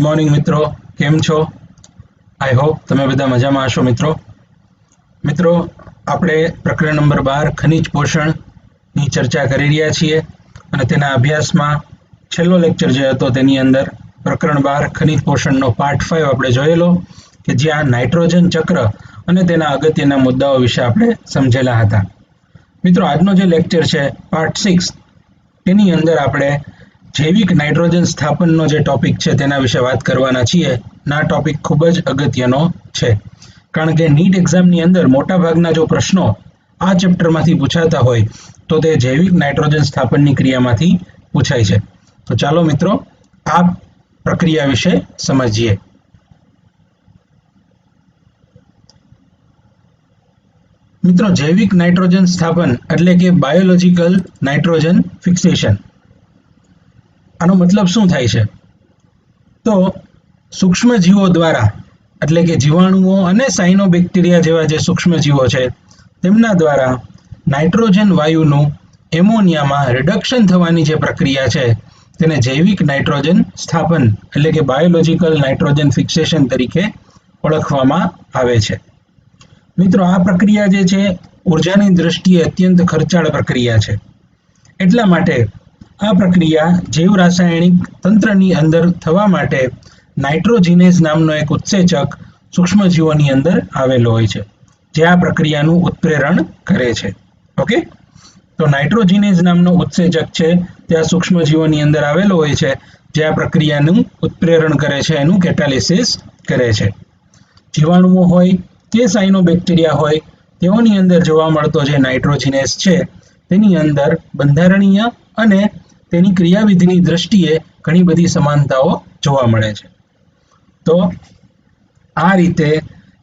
Good morning मित्रों, केम छो? I hope तमे बधा मजामां हशो। मित्रों આપણે પ્રકરણ નંબર 12 ખનિજ પોષણની ચર્ચા કરી રહ્યા છીએ અને તેના અભ્યાસમાં છેલ્લો લેક્ચર જે હતો તેની અંદર પ્રકરણ 12 ખનિજ પોષણનો પાર્ટ 5 આપણે જોયેલો કે જ્યાં નાઇટ્રોજન ચક્ર અને તેના અગત્યના મુદ્દાઓ વિશે આપણે સમજેલા હતા। મિત્રો આજનો જે લેક્ચર છે પાર્ટ 6 તેની અંદર આપણે जैविक नाइट्रोजन स्थापन नो जे टॉपिक है तेना विषे बात करवाना छीए। ना टॉपिक खूब ज अगत्यनो छे कारण के नीट एक्जाम नी अंदर मोटा भागना जो प्रश्नों आ चेप्टर मांथी पूछाता होय तो ते जैविक नाइट्रोजन स्थापन नी क्रिया मांथी पूछाय छे। तो चालो मित्रों आ प्रक्रिया विषे समझीए। मित्रों जैविक नाइट्रोजन स्थापन एटले के बायोलॉजिकल नाइट्रोजन फिक्सेशन आनो मतलब शुं थाय छे? तो सूक्ष्म जीवो द्वारा एटले के जीवाणुओ अने साइनोबेक्टेरिया जेवा जे सूक्ष्म जीवो छे तेमना द्वारा नाइट्रोजन वायुनुं एमोनियामां रिडक्शन थवानी जे प्रक्रिया छे तेने जैविक नाइट्रोजन स्थापन एटले के बायोलॉजिकल नाइट्रोजन फिक्सेशन तरीके ओळखवामां आवे छे। मित्रों आ प्रक्रिया जे छे ऊर्जानी दृष्टिए अत्यंत खर्चाळ प्रक्रिया छे। एटला माटे आ प्रक्रिया जैव रासायणिक तंत्रनी अंदर थवा माटे नाइट्रोजिनेज नामनो एक उत्सेचक सूक्ष्मजीवोनी अंदर आवेलो होय छे जे आ प्रक्रियानुं उत्प्रेरण करे छे। ओके, तो नाइट्रोजिनेज नामनो उत्सेचक छे ते आ सूक्ष्मजीवोनी अंदर आवेलो होय छे जे आ प्रक्रियानुं उत्प्रेरण करे छे, एनुं केटालिसिस करे छे। जीवाणुओ होय के साइनोबेक्टेरिया होय तेओनी अंदर जोवा मळतो जे नाइट्रोजिनेज छे तेनी अंदर बंधारणीय अने तेनी क्रियाविधिनी दृष्टिए घणी बधी समानताओ जोवा मळे छे। तो आ रीते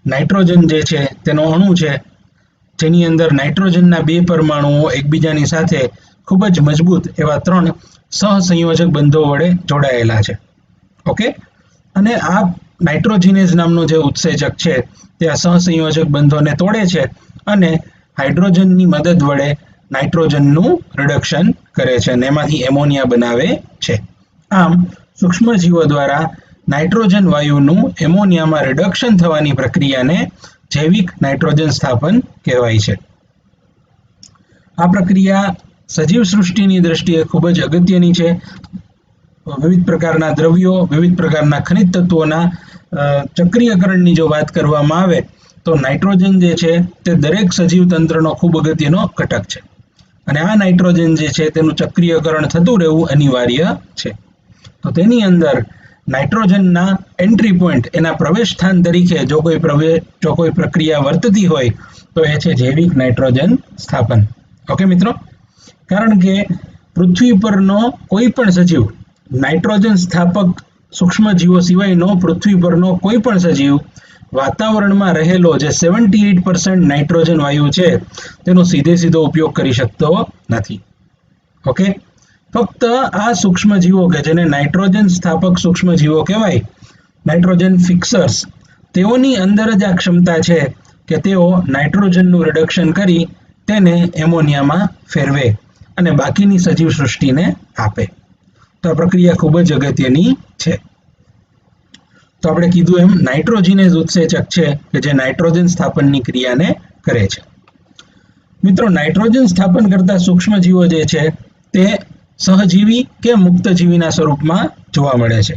नाइट्रोजन जे छे तेनो अणु छे जेनी अंदर नाइट्रोजनना बे परमाणुओ एकबीजानी साथे खूब ज मजबूत एवा 3 सहसंयोजक बंधो वडे जोडायेला छे। ओके, अने आ नाइट्रोजिनेज नामनो जे उत्सेचक छे ते आ सहसंयोजक बंधोने तोड़े छे अने हाइड्रोजननी मदद वडे नाइट्रोजननुं रिडक्शन करे छे अने एमांथी एमोनिया बनावे छे। आम सूक्ष्मजीवो द्वारा नाइट्रोजन वायुनुं एमोनियामां रिडक्शन थवानी प्रक्रियाने जैविक नाइट्रोजन स्थापन कहेवाय छे। आ प्रक्रिया सजीव सृष्टिनी दृष्टिए खूब ज अगत्यनी छे। विविध प्रकारना द्रव्यो, विविध प्रकारना खनिज तत्वोना चक्रीयकरणनी जो वात करवामां आवे तो नाइट्रोजन जे छे ते दरेक सजीव तंत्रनो खूब अगत्यनो घटक छे અને આ નાઇટ્રોજન જે છે તેનું ચક્રીયકરણ થતું રહેવું અનિવાર્ય છે। તો તેની અંદર નાઇટ્રોજનના એન્ટ્રી પોઈન્ટ એના પ્રવેશ સ્થાન તરીકે જો કોઈ પ્રક્રિયા વર્તતી હોય તો એ છે જૈવિક નાઇટ્રોજન સ્થાપન। ઓકે મિત્રો, કારણ કે પૃથ્વી પરનો કોઈ પણ સજીવ નાઇટ્રોજન સ્થાપક સૂક્ષ્મજીવો સિવાયનો પૃથ્વી પરનો કોઈ પણ સજીવ वातावरणमां रहेलो जे 78% नाइट्रोजन वायु छे तेनो सीधे सीधो उपयोग करी शकतो नथी। ओके, फक्त आ सूक्ष्मजीवो के जेने नाइट्रोजन स्थापक सूक्ष्मजीवो कहेवाय, नाइट्रोजन फिक्सर्स, तेओनी अंदर ज आ क्षमता छे के तेओ नाइट्रोजननुं रिडक्शन करी तेने एमोनियामां फेरवे अने बाकीनी सजीव सृष्टिने आपे। तो आ प्रक्रिया खूब ज अगत्यनी छे। तो आपणे कीधुं एम नाइट्रोजिनेज उत्सेचक छे के जे नाइट्रोजन स्थापननी क्रियाने करे छे। मित्रों नाइट्रोजन स्थापन करता सूक्ष्मजीवो जे छे ते सहजीवी के मुक्तजीवीना स्वरूपमां जोवा मळे छे।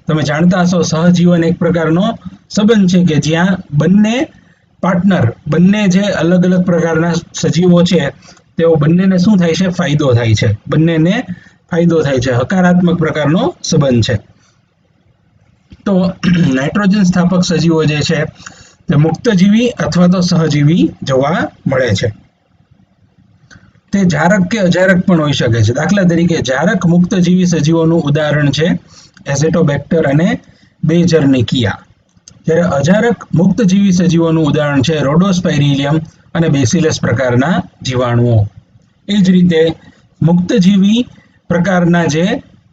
तमे जाणता हशो सहजीवन एक प्रकारनो संबंध छे के ज्यां बंने पार्टनर, बंने जे अलग अलग प्रकारना सजीवो छे तेओ बंनेने शुं थाय छे? फायदो थाय छे, बंनेने फायदो थाय छे, हकारात्मक प्रकारनो संबंध छे। तो नाइट्रोजन स्थापक सजीवो जे छे ते मुक्तजीवी अथवा तो सहजीवी जोवा मळे छे। ते जारक के अजारक पण होई शके छे। दाखला तरीके जारक मुक्तजीवी सजीवोनुं उदाहरण छे एसेटोबेक्टर अने बेजर्निकिया, ज्यारे अजारक मुक्तजीवी सजीवोनुं उदाहरण छे रोडोस्पाइरिलियम अने बेसिलस प्रकारना जीवाणुओ। ए ज रीते मुक्तजीवी प्रकारना जे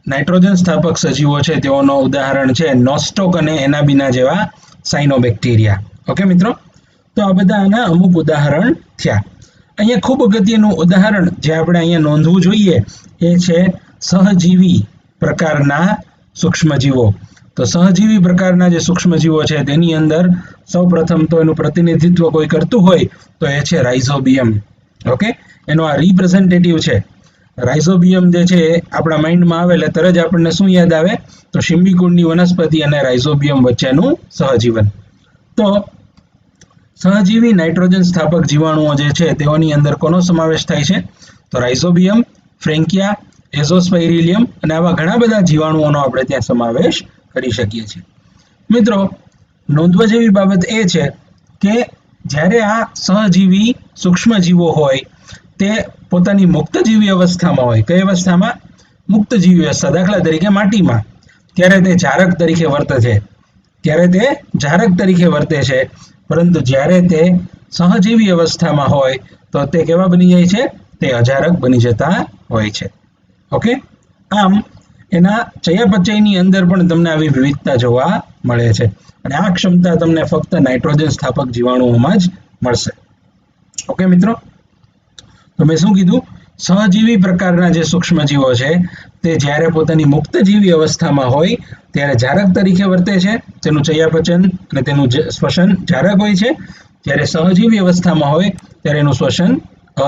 नाइट्रोजन स्थापक सजीवो छे तेओनो उदाहरण छे नोस्टोक अने एनाबीना जेवा साइनोबेक्टेरिया। ओके मित्रों, तो आ बधा आना अमुक उदाहरण थया। अहींया खूब अगत्यनुं उदाहरण जे आपणे अहींया नोंधवुं जोईए ए छे सहजीवी प्रकारना सूक्ष्मजीवो। તો સહજીવી પ્રકારના જે સૂક્ષ્મજીવો છે તેની અંદર સૌપ્રથમ તો એનું પ્રતિનિધિત્વ કોઈ કરતું હોય તો એ છે રાઇઝોબિયમ. ઓકે, એનો આ રિપ્રેઝેન્ટેટિવ છે. રાઇઝોબિયમ જે છે આપણા માઇન્ડમાં આવે એટલે તરત જ આપણને શું યાદ આવે? તો શિંબીકુળની વનસ્પતિ અને રાઇઝોબિયમ વચ્ચેનું સહજીવન. તો સહજીવી નાઇટ્રોજન સ્થાપક જીવાણુઓ જે છે તેઓની અંદર કોનો સમાવેશ થાય છે? તો રાઇઝોબિયમ, ફ્રેન્કિયા, એઝોસ્પાઇરિલિયમ અને આવા ઘણા બધા જીવાણુઓનો આપણે ત્યાં સમાવેશ કરી શકીએ છીએ. મિત્રો, નોંધવા જેવી બાબત એ છે કે જ્યારે આ સહજીવી સૂક્ષ્મજીવો હોય તે પોતાની મુક્તજીવી અવસ્થામાં હોય. કઈ અવસ્થામાં? મુક્તજીવી અવસ્થા. દાખલા તરીકે માટીમાં, ત્યારે તે જારક તરીકે વર્તે છે. પરંતુ જ્યારે તે સહજીવી અવસ્થામાં હોય તો તે કેવા બની જાય છે? તે અજારક બની જતા હોય છે. ઓકે, આમ એના ચયાપચયની અંદર પણ તમને આવી વિવિધતા જોવા મળે છે અને આ ક્ષમતા તમને ફક્ત નાઇટ્રોજન સ્થાપક જીવાણુઓમાં જ મળશે. ઓકે મિત્રો, તો મેં શું કીધું? સહજીવી પ્રકારના જે સૂક્ષ્મજીવો છે તે જ્યારે પોતાની મુક્તજીવી અવસ્થામાં હોય ત્યારે જારક તરીકે વર્તે છે. તેનું ચયાપચન અને તેનું શ્વસન જારક હોય છે. જ્યારે સહજીવી અવસ્થામાં હોય ત્યારે એનું શ્વસન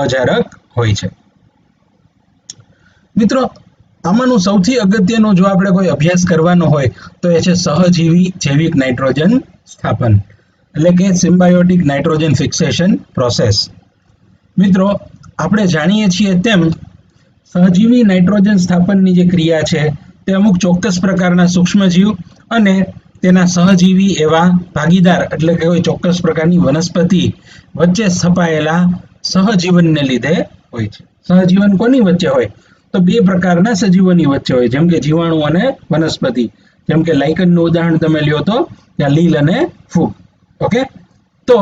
અજારક હોય છે. મિત્રો, આમાંનું સૌથી અગત્યનું જો આપણે કોઈ અભ્યાસ કરવાનો હોય તો એ છે સહજીવી જૈવિક નાઇટ્રોજન સ્થાપન, એટલે કે સિમ્બાયોટિક નાઇટ્રોજન ફિક્સેશન પ્રોસેસ. મિત્રો, આપણે જાણીએ છીએ તેમ સહજીવી નાઇટ્રોજન સ્થાપનની જે ક્રિયા છે તે અમુક ચોક્કસ પ્રકારના સૂક્ષ્મજીવ અને તેના સહજીવી એવા ભાગીદાર એટલે કે કોઈ ચોક્કસ પ્રકારની વનસ્પતિ વચ્ચે સ્થપાયેલા સહજીવનને લીધે હોય છે. સહજીવન કોની વચ્ચે હોય? તો બે પ્રકારના સજીવોની વચ્ચે હોય, જેમ કે જીવાણુ અને વનસ્પતિ. જેમ કે લાઇકનનું ઉદાહરણ તમે લ્યો તો ત્યાં લીલ અને ફૂગ. ઓકે, તો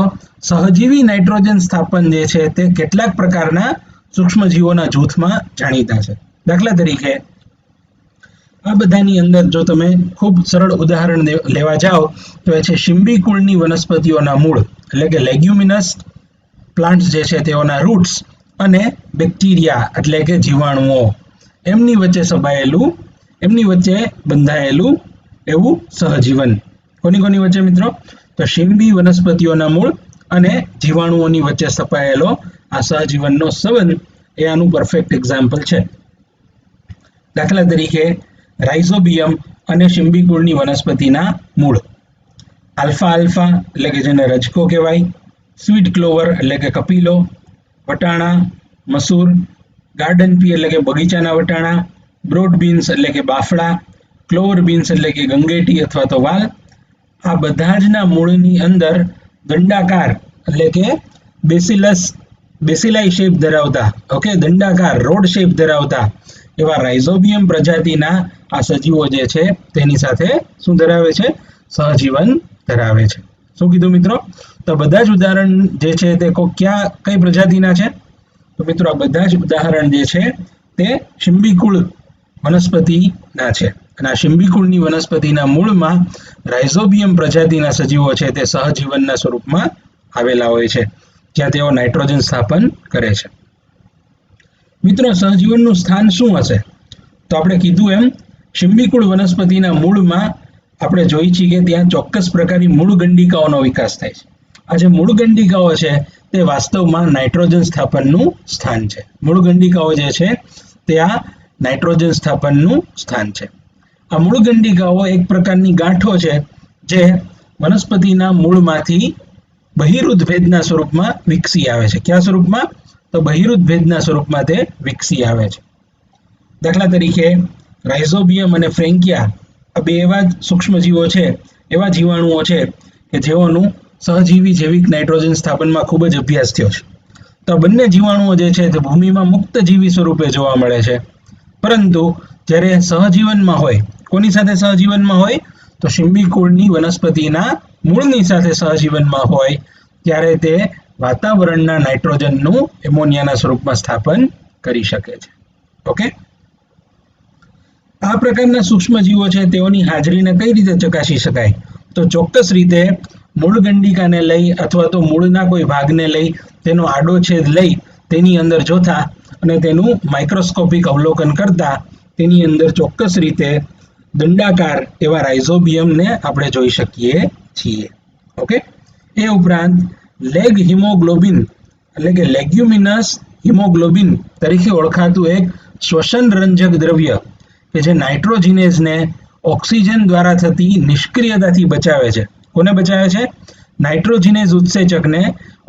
સહજીવી નાઇટ્રોજન સ્થાપન જે છે તે કેટલાક પ્રકારના સૂક્ષ્મજીવોના જૂથમાં જાણીતા છે. દાખલા તરીકે આ બધાની અંદર જો તમે ખૂબ સરળ ઉદાહરણ લેવા જાઓ તો એ છે શિંબીકુળની વનસ્પતિઓના મૂળ એટલે કે લેગ્યુમિનસ પ્લાન્ટ્સ જે છે તેઓના રૂટ્સ અને બેક્ટેરિયા એટલે કે જીવાણુઓ એમની વચ્ચે બંધાયેલું એવું સહજીવન. કોની વચ્ચે મિત્રો? તો શિંબી વનસ્પતિઓના મૂળ અને જીવાણુઓની વચ્ચે સ્થપાયેલો આ સહજીવનનો સંબંધ એ આનું પરફેક્ટ એક્ઝામ્પલ છે. દાખલા તરીકે રાઇઝોબિયમ અને શિંબીકુળની વનસ્પતિના મૂળ. આલ્ફા એટલે કે જેને રજકો કહેવાય, સ્વીટ ક્લોવર એટલે કે કપીલો, વટાણા, મસૂર, ગાર્ડન પી એટલે કે બગીચાના વટાણા, બ્રોડ બીન્સ એટલે કે બાફડા, ક્લોવર બીન્સ એટલે કે ગંગેટી અથવા તો વાલ. આ બધા જના મૂળની અંદર દંડાકાર એટલે કે બેસિલાઈ શેપ ધરાવતા, ઓકે, દંડાકાર રોડ શેપ ધરાવતા એવા રાઇઝોબિયમ પ્રજાતિના આ સજીવો જે છે તેની સાથે શું ધરાવે છે? સહજીવન ધરાવે છે. શું કીધું મિત્રો? તો બધા જ ઉદાહરણ જે છે તે કઈ પ્રજાતિના છે? તો મિત્રો, આ બધા જ ઉદાહરણ જે છે તે શિંબીકુળ વનસ્પતિના છે અને આ શિંબીકુળની વનસ્પતિના મૂળમાં રાઇઝોબિયમ પ્રજાતિના સજીવો છે તે સહજીવનના સ્વરૂપમાં આવેલા હોય છે, જ્યાં તેઓ નાઇટ્રોજન સ્થાપન કરે છે. મિત્રો, સહજીવનનું સ્થાન શું હશે? તો આપણે કીધું એમ શિંબીકુળ વનસ્પતિના મૂળમાં આપણે જોઈ છીએ કે ત્યાં ચોક્કસ પ્રકારની મૂળગંડિકાઓનો વિકાસ થાય છે. આ જે મૂળગંડિકાઓ છે તે વાસ્તવમાં નાઇટ્રોજન સ્થાપનનું સ્થાન છે. મૂળગંડિકાઓ જે છે તે આ નાઇટ્રોજન સ્થાપનનું સ્થાન છે. આ મૂળગંડિકાઓ એક પ્રકારની ગાંઠો છે જે વનસ્પતિના મૂળમાંથી બહિરુદ્ધ ભેદના સ્વરૂપમાં વિકસી આવે છે. કયા સ્વરૂપમાં? તો બહિરુદ્ધ ભેદના સ્વરૂપમાં તે વિકસી આવે છે. દાખલા તરીકે રાઇઝોબિયમ અને ફ્રેન્કિયા આ બે એવા સૂક્ષ્મજીવો છે, એવા જીવાણુઓ છે કે જેઓનું સહજીવી જૈવિક નાઇટ્રોજન સ્થાપનમાં ખૂબ જ અભ્યાસ થયો છે. તો આ બંને જીવાણુઓ જે છે તે ભૂમિમાં મુક્તજીવી સ્વરૂપે જોવા મળે છે, પરંતુ જ્યારે સહજીવનમાં હોય, કોની સાથે સહજીવનમાં હોય? તો શિંબીકુળની વનસ્પતિના મૂળની સાથે સહજીવનમાં હોય ત્યારે તે વાતાવરણના નાઇટ્રોજનનું એમોનિયાના સ્વરૂપમાં સ્થાપન કરી શકે છે. ઓકે, આ પ્રકારના સૂક્ષ્મજીવો છે તેઓની હાજરીને કઈ રીતે ચકાસી શકાય? તો ચોક્કસ રીતે મૂળગંડિકાને લઈ અથવા તો મૂળના કોઈ ભાગને લઈ તેનો આડોછેદ લઈ તેની અંદર જોતા અને તેનું માઇક્રોસ્કોપિક અવલોકન કરતા તેની અંદર ચોક્કસ રીતે દંડાકાર એવા રાઇઝોબિયમને આપણે જોઈ શકીએ છીએ. ઓકે, એ ઉપરાંત લેગ હિમોગ્લોબિન એટલે કે લેગ્યુમિનસ હિમોગ્લોબિન તરીકે ઓળખાતું એક શ્વસન રંજક દ્રવ્ય કે જે નાઇટ્રોજિનેઝને ઓક્સિજન દ્વારા થતી નિષ્ક્રિયતાથી બચાવે છે. કોને બચાવે છે? નાઇટ્રોજિનેઝ ઉત્સેચકને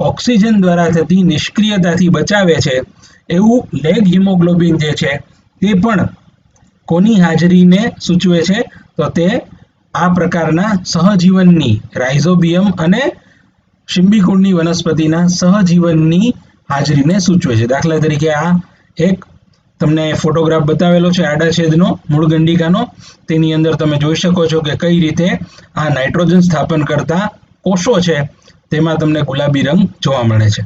ઓક્સિજન દ્વારા થતી નિષ્ક્રિયતાથી બચાવે છે. એવું લેગ હિમોગ્લોબિન જે છે તે પણ કોની હાજરીને સૂચવે છે? તો તે આ પ્રકારના સહજીવનની રાઇઝોબિયમ અને શિંબીકુળની વનસ્પતિના સહજીવનની હાજરીને સૂચવે છે. દાખલા તરીકે આ એક તમને ફોટોગ્રાફ બતાવેલો છે આડાછેદનો મૂળગંડિકાનો. તેની અંદર તમે જોઈ શકો છો કે કઈ રીતે આ નાઇટ્રોજન સ્થાપન કરતા કોષો છે તેમાં તમને ગુલાબી રંગ જોવા મળે છે.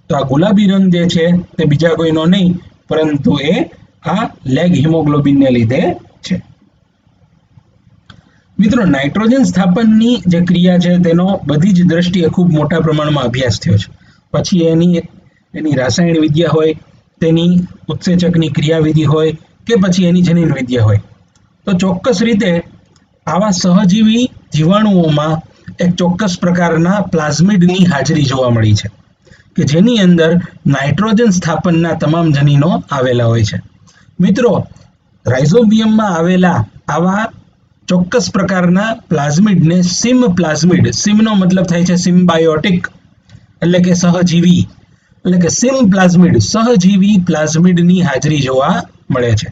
તો આ ગુલાબી રંગ જે છે તે બીજા કોઈનો નહીં પરંતુ એ આ લેગ હિમોગ્લોબિનને લીધે છે. મિત્રો, નાઇટ્રોજન સ્થાપનની જે ક્રિયા છે તેનો બધી જ દ્રષ્ટિએ ખૂબ મોટા પ્રમાણમાં અભ્યાસ થયો છે. પછી એની રાસાયણ વિદ્યા હોય, તેની ઉત્સેચકની ક્રિયાવિધિ હોય કે પછી એની જનીન વિદ્યા હોય, તો ચોક્કસ રીતે આવા સહજીવી જીવાણુઓમાં એક ચોક્કસ પ્રકારના પ્લાઝમિડની હાજરી જોવા મળી છે કે જેની અંદર નાઇટ્રોજન સ્થાપનના તમામ જનીનો આવેલા હોય છે. મિત્રો, રાઇઝોબિયમમાં આવેલા આવા ચોક્કસ પ્રકારના પ્લાઝમિડને સિમ પ્લાઝમિડ, સિમનો મતલબ થાય છે સિમ્બાયોટિક એટલે કે સહજીવી, એટલે કે સિમ પ્લાઝમિડ સહજીવી પ્લાઝમિડની હાજરી જોવા મળે છે.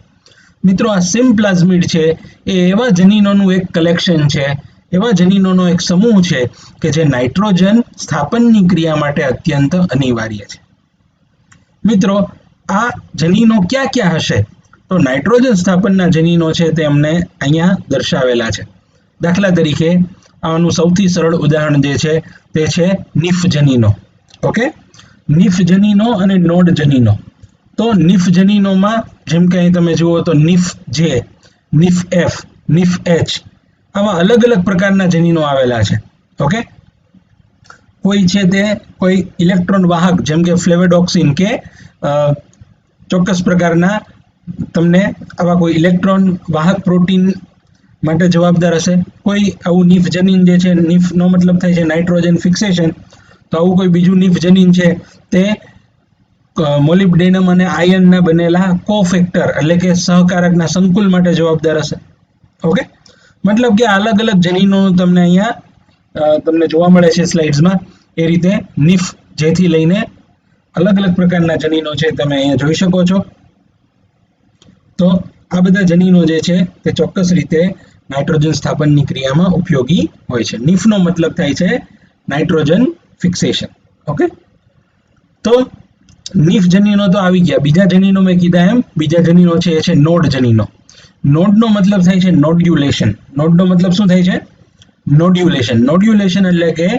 મિત્રો, આ સિમ પ્લાઝમિડ છે એ એવા જનીનોનું એક કલેક્શન છે, એવા જનીનોનો એક સમૂહ છે કે જે નાઇટ્રોજન સ્થાપનની ક્રિયા માટે અત્યંત અનિવાર્ય છે. મિત્રો, આ જનીનો ક્યાં ક્યાં હશે? તો નાઇટ્રોજન સ્થાપનના જનીનો છે તે અમને અહીંયા દર્શાવેલા છે. દાખલા તરીકે આનું સૌથી સરળ ઉદાહરણ જે છે તે છે નિફ જનીનો. ઓકે, નિફ જનીનો અને નોડ જનીનો. તો નિફ જનીનોમાં જેમ કે અહીં તમે જુઓ તો નિફ જે, નિફ એફ, નિફ એચ આવા અલગ અલગ પ્રકારના જનીનો આવેલા છે. ઓકે, કોઈ છે તે કોઈ ઇલેક્ટ્રોન વાહક જેમ કે ફ્લેવોડોક્સિન કે ચોક્કસ પ્રકારના તમને આવા કોઈ ઇલેક્ટ્રોન વાહક પ્રોટીન માટે જવાબદાર હશે. કોઈ આવું નિફ જનીન જે છે, નિફનો મતલબ થાય છે નાઇટ્રોજન ફિક્સેશન, તો આવું કોઈ બીજું નિફ જનીન છે તે મોલિબ્ડેનમ અને આયનના બનેલા કોફેક્ટર એટલે કે સહકારકના સંકુલ માટે જવાબદાર હશે. ઓકે, મતલબ કે અલગ અલગ જનીનો તમને અહીંયા તમને જોવા મળે છે સ્લાઇડ્સમાં. એ રીતે નિફ જેથી લઈને અલગ અલગ પ્રકારના જનીનો છે તમે અહીંયા જોઈ શકો છો. તો આ બધા જનીનો જે છે તે ચોક્કસ રીતે નાઇટ્રોજન સ્થાપનની ક્રિયામાં ઉપયોગી હોય છે. નિફનો મતલબ થાય છે નાઇટ્રોજન ફિક્સેશન. ઓકે, તો નિફ જનીનો તો આવી ગયા. બીજા જનીનો મેં કીધા એમ બીજા જનીનો છે એ છે નોડ જનીનો. નોડનો મતલબ થાય છે નોડ્યુલેશન. નોડનો મતલબ શું થાય છે? નોડ્યુલેશન. નોડ્યુલેશન એટલે કે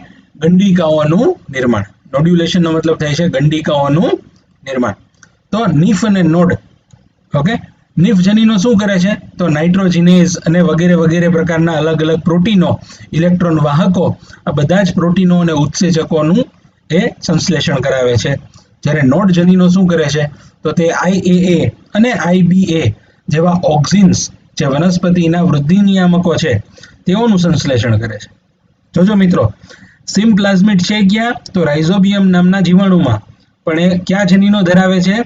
ગંડિકાઓનું નિર્માણ. નોડ્યુલેશનનો મતલબ થાય છે ગંડિકાઓનું નિર્માણ. તો નિફ અને નોડ. ઓકે, નિફ જનીનો શું કરે છે? તો નાઇટ્રોજિનેઝ અને વગેરે વગેરે પ્રકારના અલગ અલગ પ્રોટીનો, ઇલેક્ટ્રોન વાહકો, આ બધા જ પ્રોટીનો અને ઉત્સેચકોનું એ સંશ્લેષણ કરાવે છે. જ્યારે નોડ જનીનો શું કરે છે? તો તે IAA અને IBA જેવા ઓક્સિન્સ જે વનસ્પતિના વૃદ્ધિ નિયામકો છે તેઓનું સંશ્લેષણ કરે છે. જોજો મિત્રો, સિમ પ્લાઝમિડ છે ક્યાં? તો રાઇઝોબિયમ નામના જીવાણુમાં. પણ એ કયા જનીનો ધરાવે છે?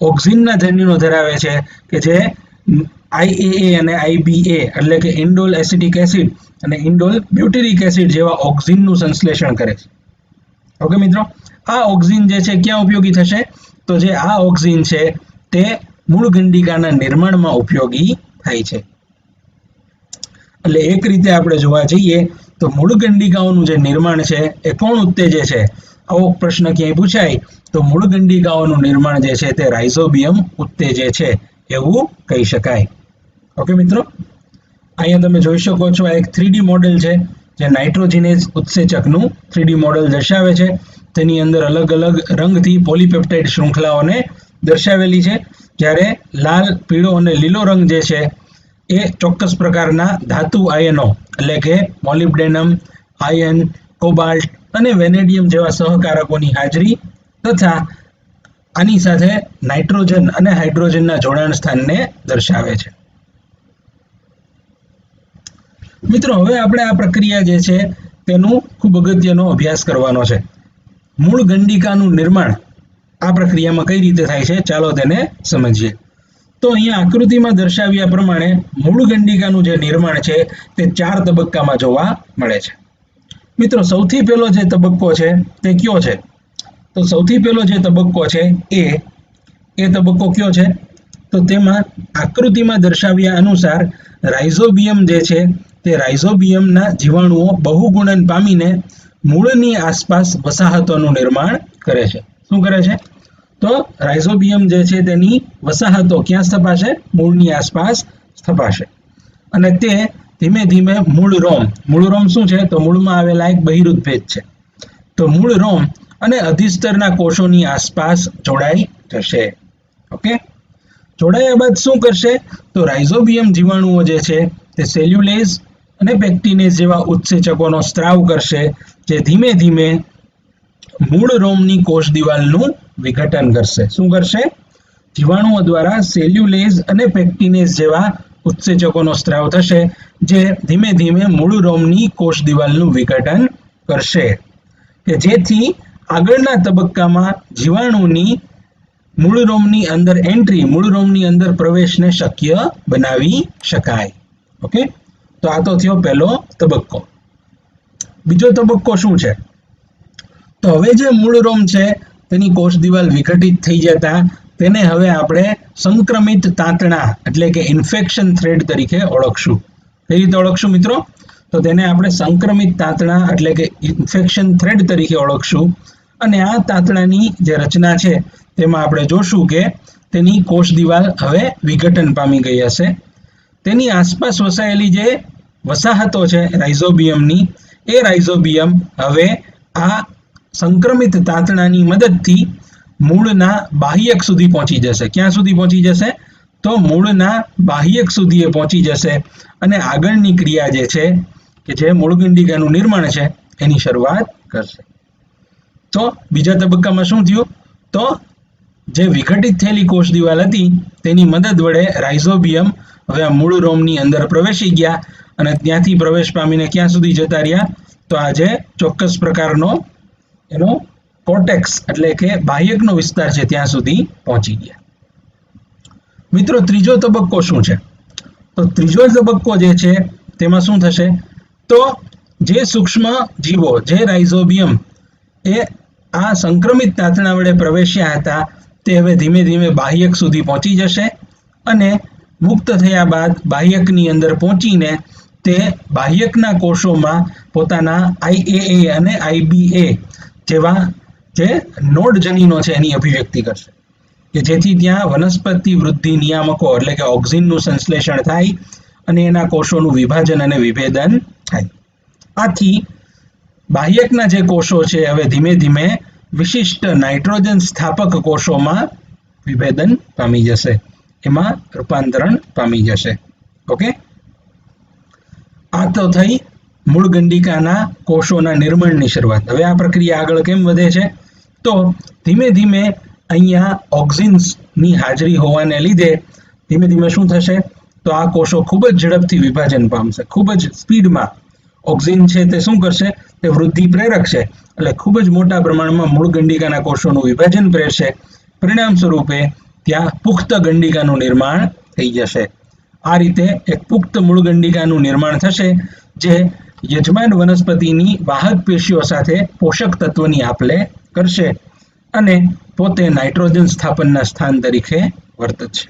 ઓક્સિનના જનીનો ધરાવે છે કે જે IAA અને IBA એટલે કે ઇન્ડોલ એસિટિક એસિડ અને ઇન્ડોલ બ્યુટેરિક એસિડ જેવા ઓક્સિનનું સંશ્લેષણ કરે છે. ઓકે મિત્રો, આ ઓક્સિન જે છે ક્યાં ઉપયોગી થશે? તો જે આ ઓક્સિન છે તે મૂળ ગંડિકાના નિર્માણમાં ઉપયોગી થાય છે. એટલે એક રીતે આપણે જોવા જઈએ તો મૂળ ગંડિકાઓનું જે નિર્માણ છે એ કોણ ઉત્તેજે છે? આવો પ્રશ્ન ક્યાંય પૂછાય તો મૂળ ગંડિકાઓનું નિર્માણ જે છે તે રાઇઝોબિયમ ઉત્તેજે છે એવું કહી શકાય. ઓકે મિત્રો, અહીંયા તમે જોઈ શકો છો આ એક 3D મોડેલ છે જે નાઇટ્રોજિનેઝ ઉત્સેચકનું 3D મોડેલ દર્શાવે છે. તેની અંદર અલગ અલગ રંગથી પોલીપેપ્ટાઇડ શૃંખલાઓને દર્શાવેલી છે. જ્યારે લાલ, પીળો અને લીલો રંગ જે છે એ ચોક્કસ પ્રકારના ધાતુ આયનો એટલે કે મોલિબ્ડેનમ, આયન, કોબાલ્ટ અને વેનેડિયમ જેવા સહકારકોની હાજરી તથા આની સાથે નાઇટ્રોજન અને હાઇડ્રોજનના જોડાણ સ્થાનને દર્શાવે છે. મિત્રો હવે આપણે આ પ્રક્રિયા જે છે તેનું ખૂબ અગત્યનો અભ્યાસ કરવાનો છે. મૂળ ગંડિકાનું નિર્માણ આ પ્રક્રિયામાં કઈ રીતે થાય છે, ચાલો તેને સમજીએ. તો અહીંયા આકૃતિમાં દર્શાવ્યા પ્રમાણે મૂળ ગંડિકાનું જે નિર્માણ છે તે 4 તબક્કામાં જોવા મળે છે. મિત્રો સૌથી પહેલો જે તબક્કો છે તે કયો છે? તો સૌથી પહેલો જે તબક્કો છે એ તબક્કો કયો છે? તો તેમાં આકૃતિમાં દર્શાવ્યા અનુસાર રાઇઝોબિયમ જે છે તે રાઇઝોબિયમના જીવાણુઓ બહુગુણન પામીને મૂળની આસપાસ વસાહતોનું નિર્માણ કરે છે. શું કરે છે? તો રાઇઝોબિયમ જે છે તેની વસાહતો ક્યાં સ્થપાશે? મૂળની આસપાસ સ્થપાશે. અને તે ધીમે ધીમે મૂળ રોમ શું છે? તો મૂળમાં આવેલા એક બહિરુદ ભેદ છે. તો મૂળ રોમ અને અધિસ્તરના કોષોની આસપાસ જોડાઈ જશે. ઓકે, જોડાયા બાદ શું કરશે? તો રાઇઝોબિયમ જીવાણુઓ જે છે તે સેલ્યુલેઝ અને પેક્ટિનેઝ જેવા ઉત્સેચકોનો સ્ત્રાવ કરશે, જે ધીમે ધીમે મૂળ રોમની કોષ દિવાલનું વિઘટન કરશે. શું કરશે? જીવાણુઓ દ્વારા સેલ્યુલેઝ અને પેક્ટિનેઝ જેવા ઉત્સેચકોનો સ્ત્રાવ થશે, જે ધીમે ધીમે મૂળ રોમની કોષ દિવાલનું વિઘટન કરશે, કે જેથી આગળના તબક્કામાં જીવાણુની મૂળ રોમની અંદર એન્ટ્રી, મૂળ રોમની અંદર પ્રવેશને શક્ય બનાવી શકાય. ઓકે, તો આ તો થયો પહેલો તબક્કો. બીજો તબક્કો શું છે? તો હવે જે મૂળ રોમ છે તેની કોષ દિવાલ વિઘટિત થઈ જતા તેને હવે આપણે સંક્રમિત તાંતણા એટલે કે ઇન્ફેક્શન થ્રેડ તરીકે ઓળખશું. કઈ રીતે ઓળખશું મિત્રો? તો તેને આપણે સંક્રમિત તાંતણા એટલે કે ઇન્ફેક્શન થ્રેડ તરીકે ઓળખશું. અને આ તાંતણાની જે રચના છે તેમાં આપણે જોશું કે તેની કોષ દિવાલ હવે વિઘટન પામી ગઈ હશે. તેની આસપાસ વસાયેલી જે વસાહતો છે રાઇઝોબિયમની, એ રાઇઝોબિયમ હવે આ સંક્રમિત તાંતણાની મદદથી મૂળના બાહ્યક સુધી પહોંચી જશે. ક્યાં સુધી પહોંચી જશે? તો મૂળના બાહ્યક સુધી એ પહોંચી જશે અને આગળની ક્રિયા જે છે કે જે મૂળ ગંડિકાનું નિર્માણ છે એની શરૂઆત કરશે. તો બીજા તબક્કામાં શું થયું? તો જે વિઘટિત થયેલી કોષ દિવાલ હતી તેની મદદ વડે રાઇઝોબિયમ હવે આ મૂળ રોમની અંદર પ્રવેશી ગયા અને ત્યાંથી પ્રવેશ પામીને ક્યાં સુધી જતા રહ્યા? તો આ જે ચોક્કસ પ્રકારનો એનો કોર્ટેક્સ એટલે કે બાહ્યકનો વિસ્તાર છે ત્યાં સુધી પહોંચી ગયા. મિત્રો ત્રીજો તબક્કો શું છે? તો ત્રીજો તબક્કો જે છે તેમાં શું થશે? તો જે સૂક્ષ્મ જીવો, જે રાઇઝોબિયમ એ આ સંક્રમિત તાંતણા વડે પ્રવેશ્યા હતા તે હવે ધીમે ધીમે બાહ્યક સુધી પહોંચી જશે અને મુક્ત થયા બાદ બાહ્યકની અંદર પહોંચીને તે બાહ્યકના કોષોમાં પોતાના IAA અને IBA જેવા જે નોડ જનીનો છે એની અભિવ્યક્તિ કરશે, કે જેથી ત્યાં વનસ્પતિ વૃદ્ધિ નિયામકો એટલે કે ઓક્સિનનું સંશ્લેષણ થાય અને એના કોષોનું વિભાજન અને વિભેદન થાય. આથી બાહ્યકના જે કોષો છે હવે ધીમે ધીમે વિશિષ્ટ નાઇટ્રોજન સ્થાપક કોષોમાં વિભેદન પામી જશે, એમાં રૂપાંતરણ પામી જશે. ઓકે, આ તો થઈ મૂળ ગંડિકાના કોષોના નિર્માણની શરૂઆત. હવે આ પ્રક્રિયા આગળ કેમ વધે છે? તો ધીમે ધીમે અહીંયા ઓક્સિન્સની હાજરી હોવાને લીધે ધીમે ધીમે શું થશે? તો આ કોષો ખૂબ જ ઝડપથી વિભાજન પામશે. ખૂબ જ સ્પીડમાં ઓક્સિન છે તે શું કરશે? તે વૃદ્ધિ પ્રેરક છે, એટલે ખૂબ જ મોટા પ્રમાણમાં મૂળ ગંડિકાના કોષોનું વિભાજન પ્રેરશે. પરિણામ સ્વરૂપે ત્યાં પુખ્ત ગંડિકાનું નિર્માણ થઈ જશે. આ રીતે એક પુખ્ત મૂળ ગંડિકાનું નિર્માણ થશે, જે યજમાન વનસ્પતિની વાહક પેશીઓ સાથે પોષક તત્વની આપ-લે કરશે અને પોતે નાઇટ્રોજન સ્થાપનના સ્થાન તરીકે વર્તશે.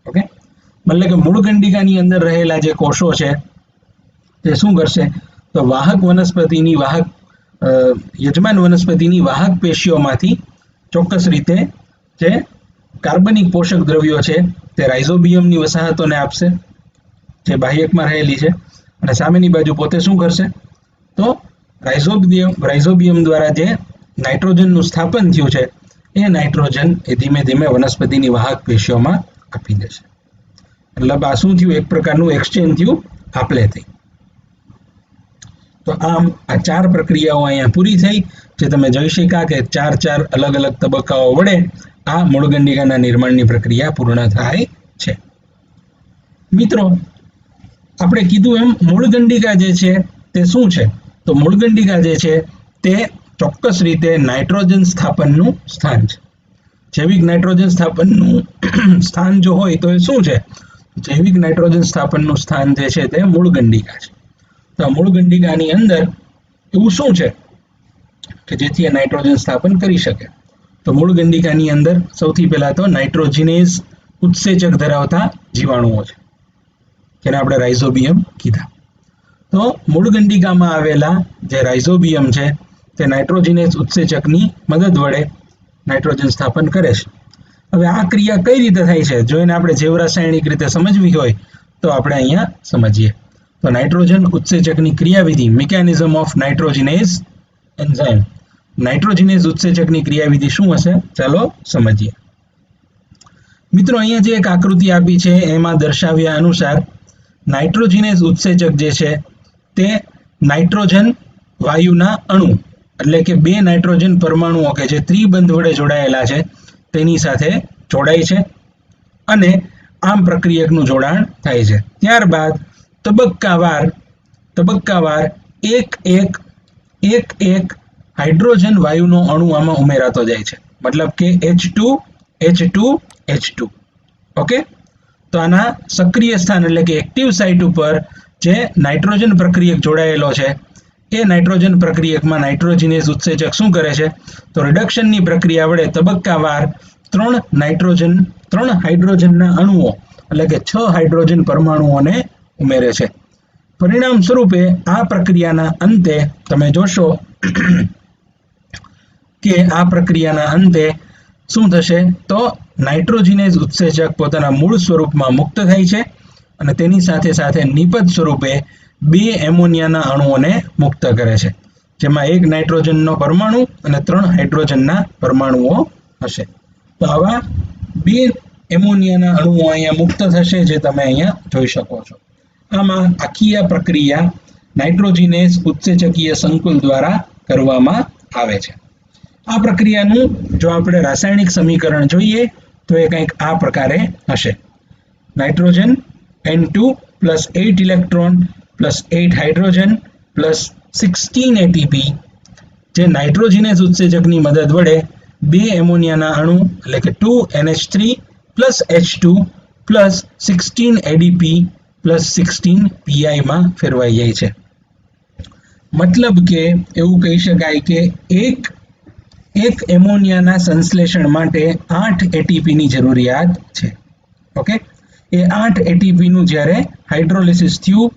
ઓકે, એટલે કે મૂળ ગંડિકાની અંદર રહેલા જે કોષો છે તે શું કરશે? તો યજમાન વનસ્પતિની વાહક પેશીઓમાંથી ચોક્કસ રીતે જે કાર્બનિક પોષક દ્રવ્યો છે તે રાઇઝોબિયમની વસાહતોને આપશે જે બાહ્યકમાં રહેલી છે, અને સામેની બાજુ પોતે શું કરશે? તો રાઇઝોબિયમ દ્વારા જે નાઇટ્રોજનનું સ્થાપન થયું છે એ નાઇટ્રોજન એ ધીમે ધીમે વનસ્પતિની વાહક પેશીઓમાં આપી દેશે. મતલબ આ શું થયું? એક પ્રકારનું એક્સચેન્જ થયું, આપ-લે થઈ. તો આમ આ 4 પ્રક્રિયાઓ અહીંયા પૂરી થઈ, જે તમે જોઈ શક્યા કે 4 અલગ અલગ તબક્કાઓ વડે આ મૂળ ગંડિકાના નિર્માણની પ્રક્રિયા પૂર્ણ થાય છે. મિત્રો આપણે કીધું એમ મૂળગંડિકા જે છે તે શું છે? તો મૂળગંડિકા જે છે તે ચોક્કસ રીતે નાઇટ્રોજન સ્થાપનનું સ્થાન છે. જૈવિક નાઇટ્રોજન સ્થાપનનું સ્થાન જો હોય તો એ શું છે? જૈવિક નાઇટ્રોજન સ્થાપનનું સ્થાન જે છે તે મૂળગંડિકા છે. તો મૂળગંડિકાની અંદર એવું શું છે કે જેથી એ નાઇટ્રોજન સ્થાપન કરી શકે? તો મૂળગંડિકાની અંદર સૌથી પહેલા તો નાઇટ્રોજિનેઝ ઉત્સેચક ધરાવતા જીવાણુઓ છે, જેને આપણે રાઇઝોબિયમ કીધા. તો મૂળગંડિકામાં આવેલા જે રાઇઝોબિયમ છે તે નાઇટ્રોજિનેઝ ઉત્સેચકની મદદ વડે નાઇટ્રોજન સ્થાપન કરે છે. હવે આ ક્રિયા કઈ રીતે થાય છે જો એને આપણે જૈવરાસાયણિક રીતે સમજવી હોય તો આપણે અહીંયા સમજીએ. તો નાઇટ્રોજન ઉત્સેચકની ક્રિયાવિધિ, મિકેનિઝમ ઓફ નાઇટ્રોજિનેઝ એન્ઝાઇમ. નાઇટ્રોજિનેઝ ઉત્સેચકની ક્રિયાવિધિ શું હશે? ચાલો સમજીએ. મિત્રો, અહીંયા જે એક આકૃતિ આપી છે એમાં દર્શાવ્યા અનુસાર નાઇટ્રોજિનેઝ ઉત્સેચક જે છે તે નાઇટ્રોજન વાયુના અણુ એટલે કે બે નાઇટ્રોજન પરમાણુઓ કે જે ત્રિબંધ વડે જોડાયેલા છે તેની સાથે જોડાય છે અને આમ પ્રક્રિયકનું જોડાણ થાય છે. ત્યારબાદ તબક્કાવાર એક હાઇડ્રોજન વાયુનો અણુ આમાં ઉમેરાતો જાય છે, મતલબ કે H2 ઓકે. તો આના સક્રિય સ્થાન એટલે કે એક્ટિવ સાઇટ ઉપર જે નાઇટ્રોજન પ્રક્રિયક જોડાયેલો છે એ નાઇટ્રોજન પ્રક્રિયકમાં નાઇટ્રોજિનેઝ ઉત્સેચક શું કરે છે? તો રિડક્શનની પ્રક્રિયા વડે તબક્કાવાર 3 હાઇડ્રોજનના અણુઓ એટલે કે 6 હાઇડ્રોજન પરમાણુઓને ઉમેરે છે. પરિણામ સ્વરૂપે આ પ્રક્રિયાના અંતે તમે જોશો કે આ પ્રક્રિયાના અંતે શું થશે? તો નાઇટ્રોજિનેઝ ઉત્સેચક પોતાના મૂળ સ્વરૂપમાં મુક્ત થાય છે અને તેની સાથે સાથે નિપજ સ્વરૂપે 2 એમોનિયાના અણુઓને મુક્ત કરે છે, જેમાં 1 નાઇટ્રોજનનો પરમાણુ અને 3 હાઇડ્રોજનના પરમાણુઓ હશે. તો આવા 2 એમોનિયાના અણુઓ અહીંયા મુક્ત થશે, જે તમે અહીંયા જોઈ શકો છો. આમાં આખી આ પ્રક્રિયા નાઇટ્રોજિનેઝ ઉત્સેચકીય સંકુલ દ્વારા કરવામાં આવે છે. આ પ્રક્રિયાનું જો આપણે રાસાયણિક સમીકરણ જોઈએ તો એ કંઈક આ પ્રકારે હશે. Nitrogen N2 plus 8 electron plus 8 hydrogen plus 16 ATP જે નાઇટ્રોજિનેઝ ઉત્સેચકની મદદ વડે 2 એમોનિયાના અણુ એટલે કે 2NH3 plus H2 plus 16 ADP plus 16 PI માં ફેરવાઈ જાય છે. મતલબ કે એવું કહી શકાય કે એક એમોનિયાના સંશ્લેષણ માટે 8 ATP ની જરૂરિયાત છે. ઓકે, એ 8 ATP નું જ્યારે હાઇડ્રોલિસિસ થયું,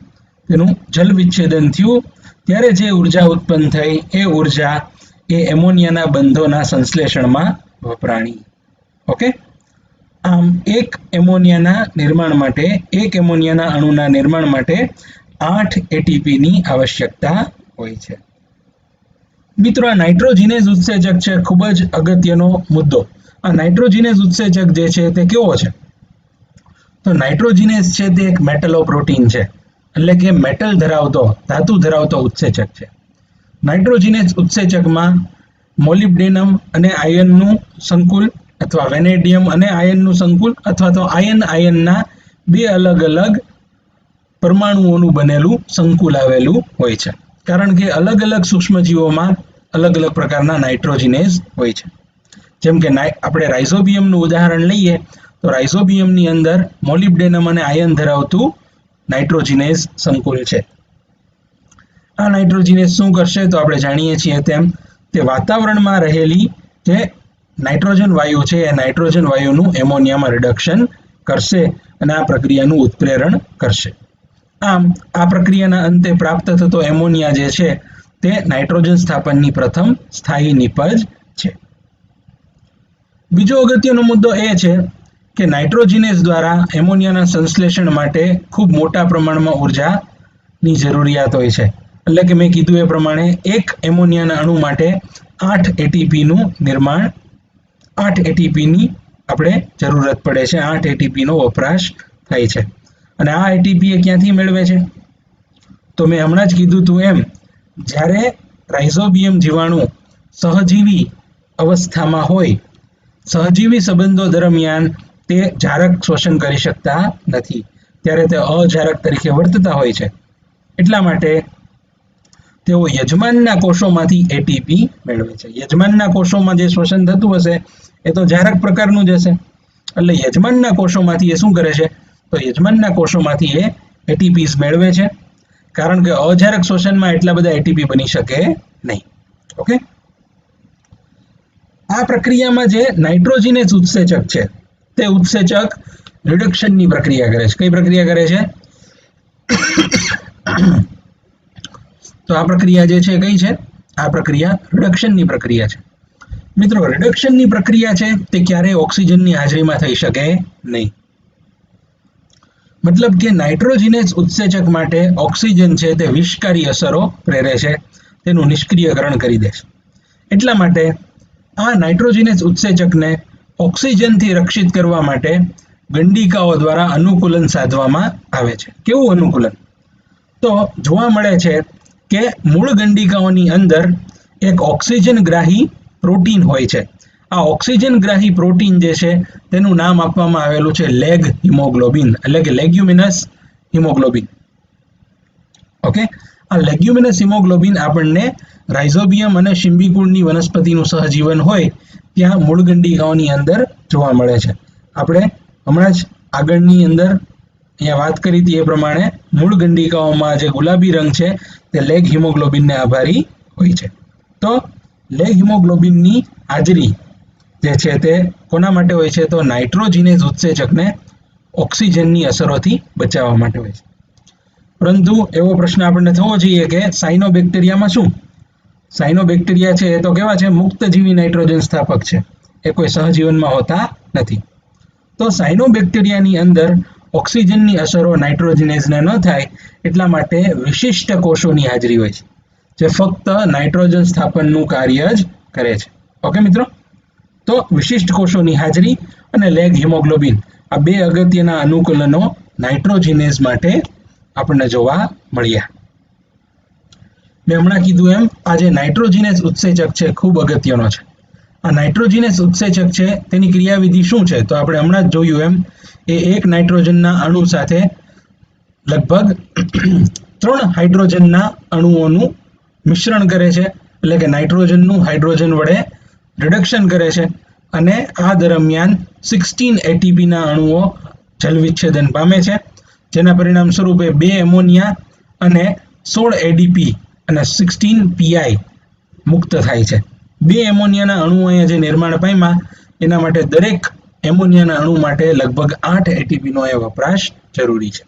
તેનું જલ વિચ્છેદન થયું, ત્યારે જે ઉર્જા ઉત્પન્ન થઈ એ ઉર્જા એ એમોનિયાના બંધોના સંશ્લેષણમાં વપરાણી. ઓકે, આમ એક એમોનિયાના અણુના નિર્માણ માટે 8 ATP ની આવશ્યકતા હોય છે. મિત્રો, આ નાઇટ્રોજિનેઝ ઉત્સેચક છે ખૂબ જ અગત્યનો મુદ્દો. આ નાઇટ્રોજિનેઝ ઉત્સેચક જે છે તે કેવો છે? તો નાઇટ્રોજિનેઝ છે તે એક મેટલોપ્રોટીન છે, એટલે કે ધાતુ ધરાવતો ઉત્સેચક છે. નાઇટ્રોજિનેઝ ઉત્સેચકમાં મોલિબ્ડેનમ અને આયનનું સંકુલ અથવા વેનેડિયમ અને આયનનું સંકુલ અથવા તો આયનના 2 અલગ અલગ પરમાણુઓનું બનેલું સંકુલ આવેલું હોય છે, કારણ કે અલગ અલગ સૂક્ષ્મજીવોમાં અલગ અલગ પ્રકારના નાઇટ્રોજિનેઝ હોય છે. જેમ કે આપણે રાઇઝોબિયમનું ઉદાહરણ લઈએ તો રાઇઝોબિયમની અંદર મોલિબ્ડેનમ અને આયન ધરાવતું નાઇટ્રોજિનેઝ સંકુલ છે. આ નાઇટ્રોજિનેઝ શું કરશે? તો આપણે જાણીએ છીએ તેમ તે વાતાવરણમાં રહેલી જે નાઇટ્રોજન વાયુ છે એ નાઇટ્રોજન વાયુનું એમોનિયામાં રિડક્શન કરશે અને આ પ્રક્રિયાનું ઉત્પ્રેરણ કરશે. આમ આ પ્રક્રિયાના અંતે પ્રાપ્ત થતો એમોનિયા જે છે તે નાઇટ્રોજન સ્થાપનની પ્રથમ સ્થાયી નિપજ છે. બીજો અગત્યનો મુદ્દો એ છે કે નાઇટ્રોજિનેઝ દ્વારા એમોનિયાના સંશ્લેષણ માટે ખૂબ મોટા પ્રમાણમાં ઉર્જાની જરૂરિયાત હોય છે. એટલે કે મેં કીધું એ પ્રમાણે એક એમોનિયાના અણુ માટે 8 ATPનું નિર્માણ 8 ATPની આપણે જરૂરત પડે છે, 8 ATPનો વપરાશ થાય છે. અને આ ATP એ ક્યાંથી મેળવે છે? તો મેં હમણાં જ કીધું હતું એમ, જ્યારે રાઇઝોબિયમ જીવાણુ સહજીવી અવસ્થામાં હોય, સહજીવી સંબંધો દરમિયાન તે જારક શોષણ કરી શકતા નથી, ત્યારે તે અજારક તરીકે વર્તતા હોય છે. એટલા માટે તેઓ યજમાનના કોષોમાંથી એટીપી મેળવે છે. યજમાનના કોષોમાં જે શ્વસન થતું હશે એ તો જારક પ્રકારનું જ હશે, એટલે યજમાનના કોષોમાંથી એ શું કરે છે, તો યજમાનના કોષોમાંથી એ એટીપીસ મેળવે છે, કારણ કે અજારક શ્વસનમાં એટલા બધા એટીપી બની શકે નહીં. ઓકે, આ પ્રક્રિયામાં જે નાઇટ્રોજિનેઝ ઉત્સેચક છે તે ઉત્સેચક રિડક્શનની પ્રક્રિયા કરે છે. કઈ પ્રક્રિયા કરે છે? તો આ પ્રક્રિયા જે છે કઈ છે? આ પ્રક્રિયા રિડક્શનની પ્રક્રિયા છે. મિત્રો, રિડક્શનની પ્રક્રિયા છે તે ક્યારેય ઓક્સિજનની હાજરીમાં થઈ શકે નહીં. મતલબ કે નાઇટ્રોજિનેઝ ઉત્સેચક માટે ઓક્સિજન છે તે વિષકારી અસરો પ્રેરે છે, તેનું નિષ્ક્રિયકરણ કરી દે છે. એટલા માટે આ નાઇટ્રોજિનેઝ ઉત્સેચકને ઓક્સિજનથી રક્ષિત કરવા માટે ગંડિકાઓ દ્વારા અનુકૂલન સાધવામાં આવે છે. કેવું અનુકૂલન? તો જોવા મળે છે કે મૂળ ગંડિકાઓની અંદર એક ઓક્સિજનગ્રાહી પ્રોટીન હોય છે. આ ઓક્સિજનગ્રાહી પ્રોટીન જે છે તેનું નામ આપવામાં આવેલું છે લેગ હિમોગ્લોબિન, એટલે કે લેગ્યુમિનસ હિમોગ્લોબિન. ઓકે, આ લેગ્યુમિનસ હિમોગ્લોબિન આપણને રાઇઝોબિયમ અને શિંબીકુળની વનસ્પતિનું સહજીવન હોય ત્યાં મૂળ ગંડિકાઓની અંદર જોવા મળે છે. આપણે હમણાં જ આગળની અંદર અહીંયા વાત કરી હતી એ પ્રમાણે મૂળ ગંડિકાઓમાં જે ગુલાબી રંગ છે તે લેગ હિમોગ્લોબિનને આભારી હોય છે. તો લેગ હિમોગ્લોબિનની હાજરી જે છે તે કોના માટે હોય છે? તો નાઇટ્રોજિનેઝ ઉત્સેચકને ઓક્સિજનની અસરોથી બચાવવા માટે હોય છે. પરંતુ એવો પ્રશ્ન આપણને થવો જોઈએ કે સાયનોબેક્ટેરિયામાં શું? સાયનોબેક્ટેરિયા છે એ તો કેવા છે? મુક્તજીવી નાઇટ્રોજન સ્થાપક છે, એ કોઈ સહજીવનમાં હોતા નથી. તો સાયનોબેક્ટેરિયાની અંદર ઓક્સિજનની અસરો નાઇટ્રોજિનેઝને ન થાય એટલા માટે વિશિષ્ટ કોષોની હાજરી હોય છે, જે ફક્ત નાઇટ્રોજન સ્થાપનનું કાર્ય જ કરે છે. ઓકે મિત્રો, તો વિશિષ્ટ કોષોની હાજરી અને લેગ હિમોગ્લોબિન આ બે અગત્યના અનુકૂલનો નાઇટ્રોજિનેઝ માટે આપણને જોવા મળ્યા. મેં હમણાં કીધું એમ આ જે નાઇટ્રોજિનેઝ ઉત્સેચક છે ખૂબ અગત્યનો છે. આ નાઇટ્રોજિનેઝ ઉત્સેચક છે તેની ક્રિયાવિધિ શું છે? તો આપણે હમણાં જ જોયું એમ એ એક નાઇટ્રોજનના અણુ સાથે લગભગ 3 હાઇડ્રોજનના અણુઓનું મિશ્રણ કરે છે, એટલે કે નાઇટ્રોજનનું હાઇડ્રોજન વડે રિડક્શન કરે છે, અને આ દરમિયાન 16 એટીપીના અણુઓ જલવિચ્છેદન પામે છે, જેના પરિણામ સ્વરૂપે 2 એમોનિયા અને 16 એડીપી અને 16 પીઆઈ મુક્ત થાય છે. 2 એમોનિયાના અણુઓ અહીંયા જે નિર્માણ પામ્યા એના માટે દરેક એમોનિયાના અણુ માટે લગભગ 8 એટીપીનો એ વપરાશ જરૂરી છે.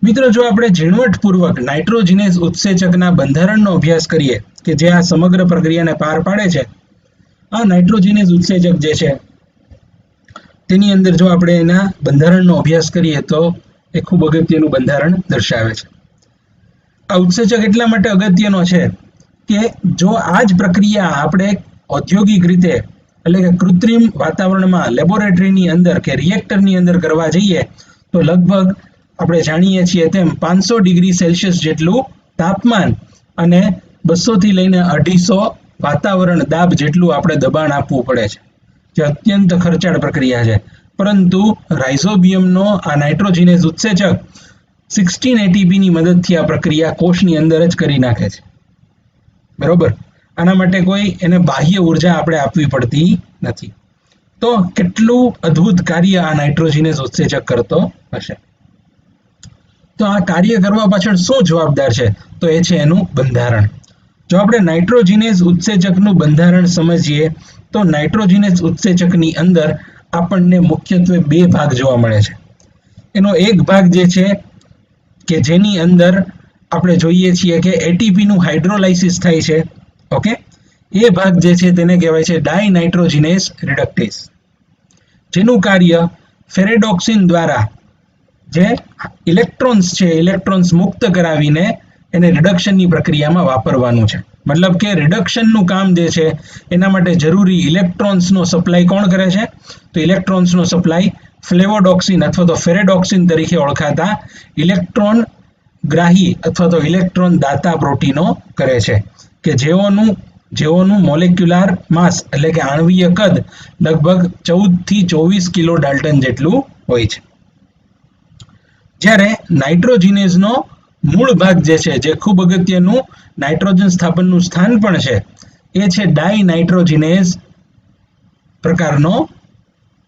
મિત્રો, જો આપણે ઝીણવટપૂર્વક નાઇટ્રોજિનેઝ ઉત્સેચકના બંધારણનો અભ્યાસ કરીએ કે જે આ સમગ્ર પ્રક્રિયાને પાર પાડે છે, આ નાઇટ્રોજિનેઝ ઉત્સેચક જે છે તેની અંદર જો આપણે એના બંધારણનો અભ્યાસ કરીએ તો એ ખૂબ અગત્યનું બંધારણ દર્શાવે છે. આ ઉત્સેચક એટલા માટે અગત્યનો છે કે જો આ જ પ્રક્રિયા આપણે ઔદ્યોગિક રીતે એટલે કે કૃત્રિમ વાતાવરણમાં લેબોરેટરીની અંદર કે રિએક્ટરની અંદર કરવા જઈએ તો લગભગ આપણે જાણીએ છીએ તેમ 500 ડિગ્રી સેલ્સિયસ જેટલું તાપમાન અને 200 થી લઈને 250 વાતાવરણ દાબ જેટલું આપણે દબાણ આપવું પડે છે, જે અત્યંત ખર્ચાળ પ્રક્રિયા છે. પરંતુ રાઇઝોબિયમનો આ નાઇટ્રોજિનેઝ ઉત્સેચક 16 એટીપીની મદદથી આ પ્રક્રિયા કોષની અંદર જ કરી નાખે છે. બરોબર, આના માટે કોઈ એને બાહ્ય ઉર્જા આપણે આપવી પડતી નથી. તો કેટલું અદ્ભુત કાર્ય આ નાઇટ્રોજિનેઝ ઉત્સેચક કરતો હશે. તો આ કાર્ય કરવા પાછળ શું જવાબદાર છે? તો એ છે એનું બંધારણ. જો આપણે નાઇટ્રોજિનેઝ ઉત્સેચકનું બંધારણ સમજીએ તો નાઇટ્રોજિનેઝ ઉત્સેચકની અંદર આપણને મુખ્યત્વે 2 ભાગ જોવા મળે છે. એનો એક ભાગ જે છે કે જેની અંદર આપણે જોઈએ છીએ કે એટીપીનું હાઇડ્રોલાઇસિસ થાય છે. ઓકે, એ ભાગ જે છે તેને કહેવાય છે ડાયનાઇટ્રોજિનેઝ રિડક્ટેઝ, જેનું કાર્ય ફેરેડોક્સિન દ્વારા જે ઇલેક્ટ્રોન્સ છે ઇલેક્ટ્રોન્સ મુક્ત કરાવીને એને રિડક્શનની પ્રક્રિયામાં વાપરવાનું છે. મતલબ કે રિડક્શનનું કામ જે છે એના માટે જરૂરી ઇલેક્ટ્રોન્સનો સપ્લાય કોણ કરે છે? તો ઇલેક્ટ્રોન્સનો સપ્લાય ફ્લેવોડોક્સિન અથવા તો ફેરેડોક્સિન તરીકે ઓળખાતા ઇલેક્ટ્રોન ગ્રાહી અથવા તો ઇલેક્ટ્રોન દાતા પ્રોટીનો કરે છે, કે જેઓનું મોલેક્યુલર માસ એટલે કે આણ્વીય કદ લગભગ 14 થી 24 કિલો ડાલ્ટન જેટલું હોય છે. જ્યારે નાઇટ્રોજીનેઝનો મૂળ ભાગ જે છે, જે ખૂબ અગત્યનું નાઇટ્રોજન સ્થાપનનું સ્થાન પણ છે, એ છે ડાયનાઇટ્રોજીનેઝ પ્રકારનો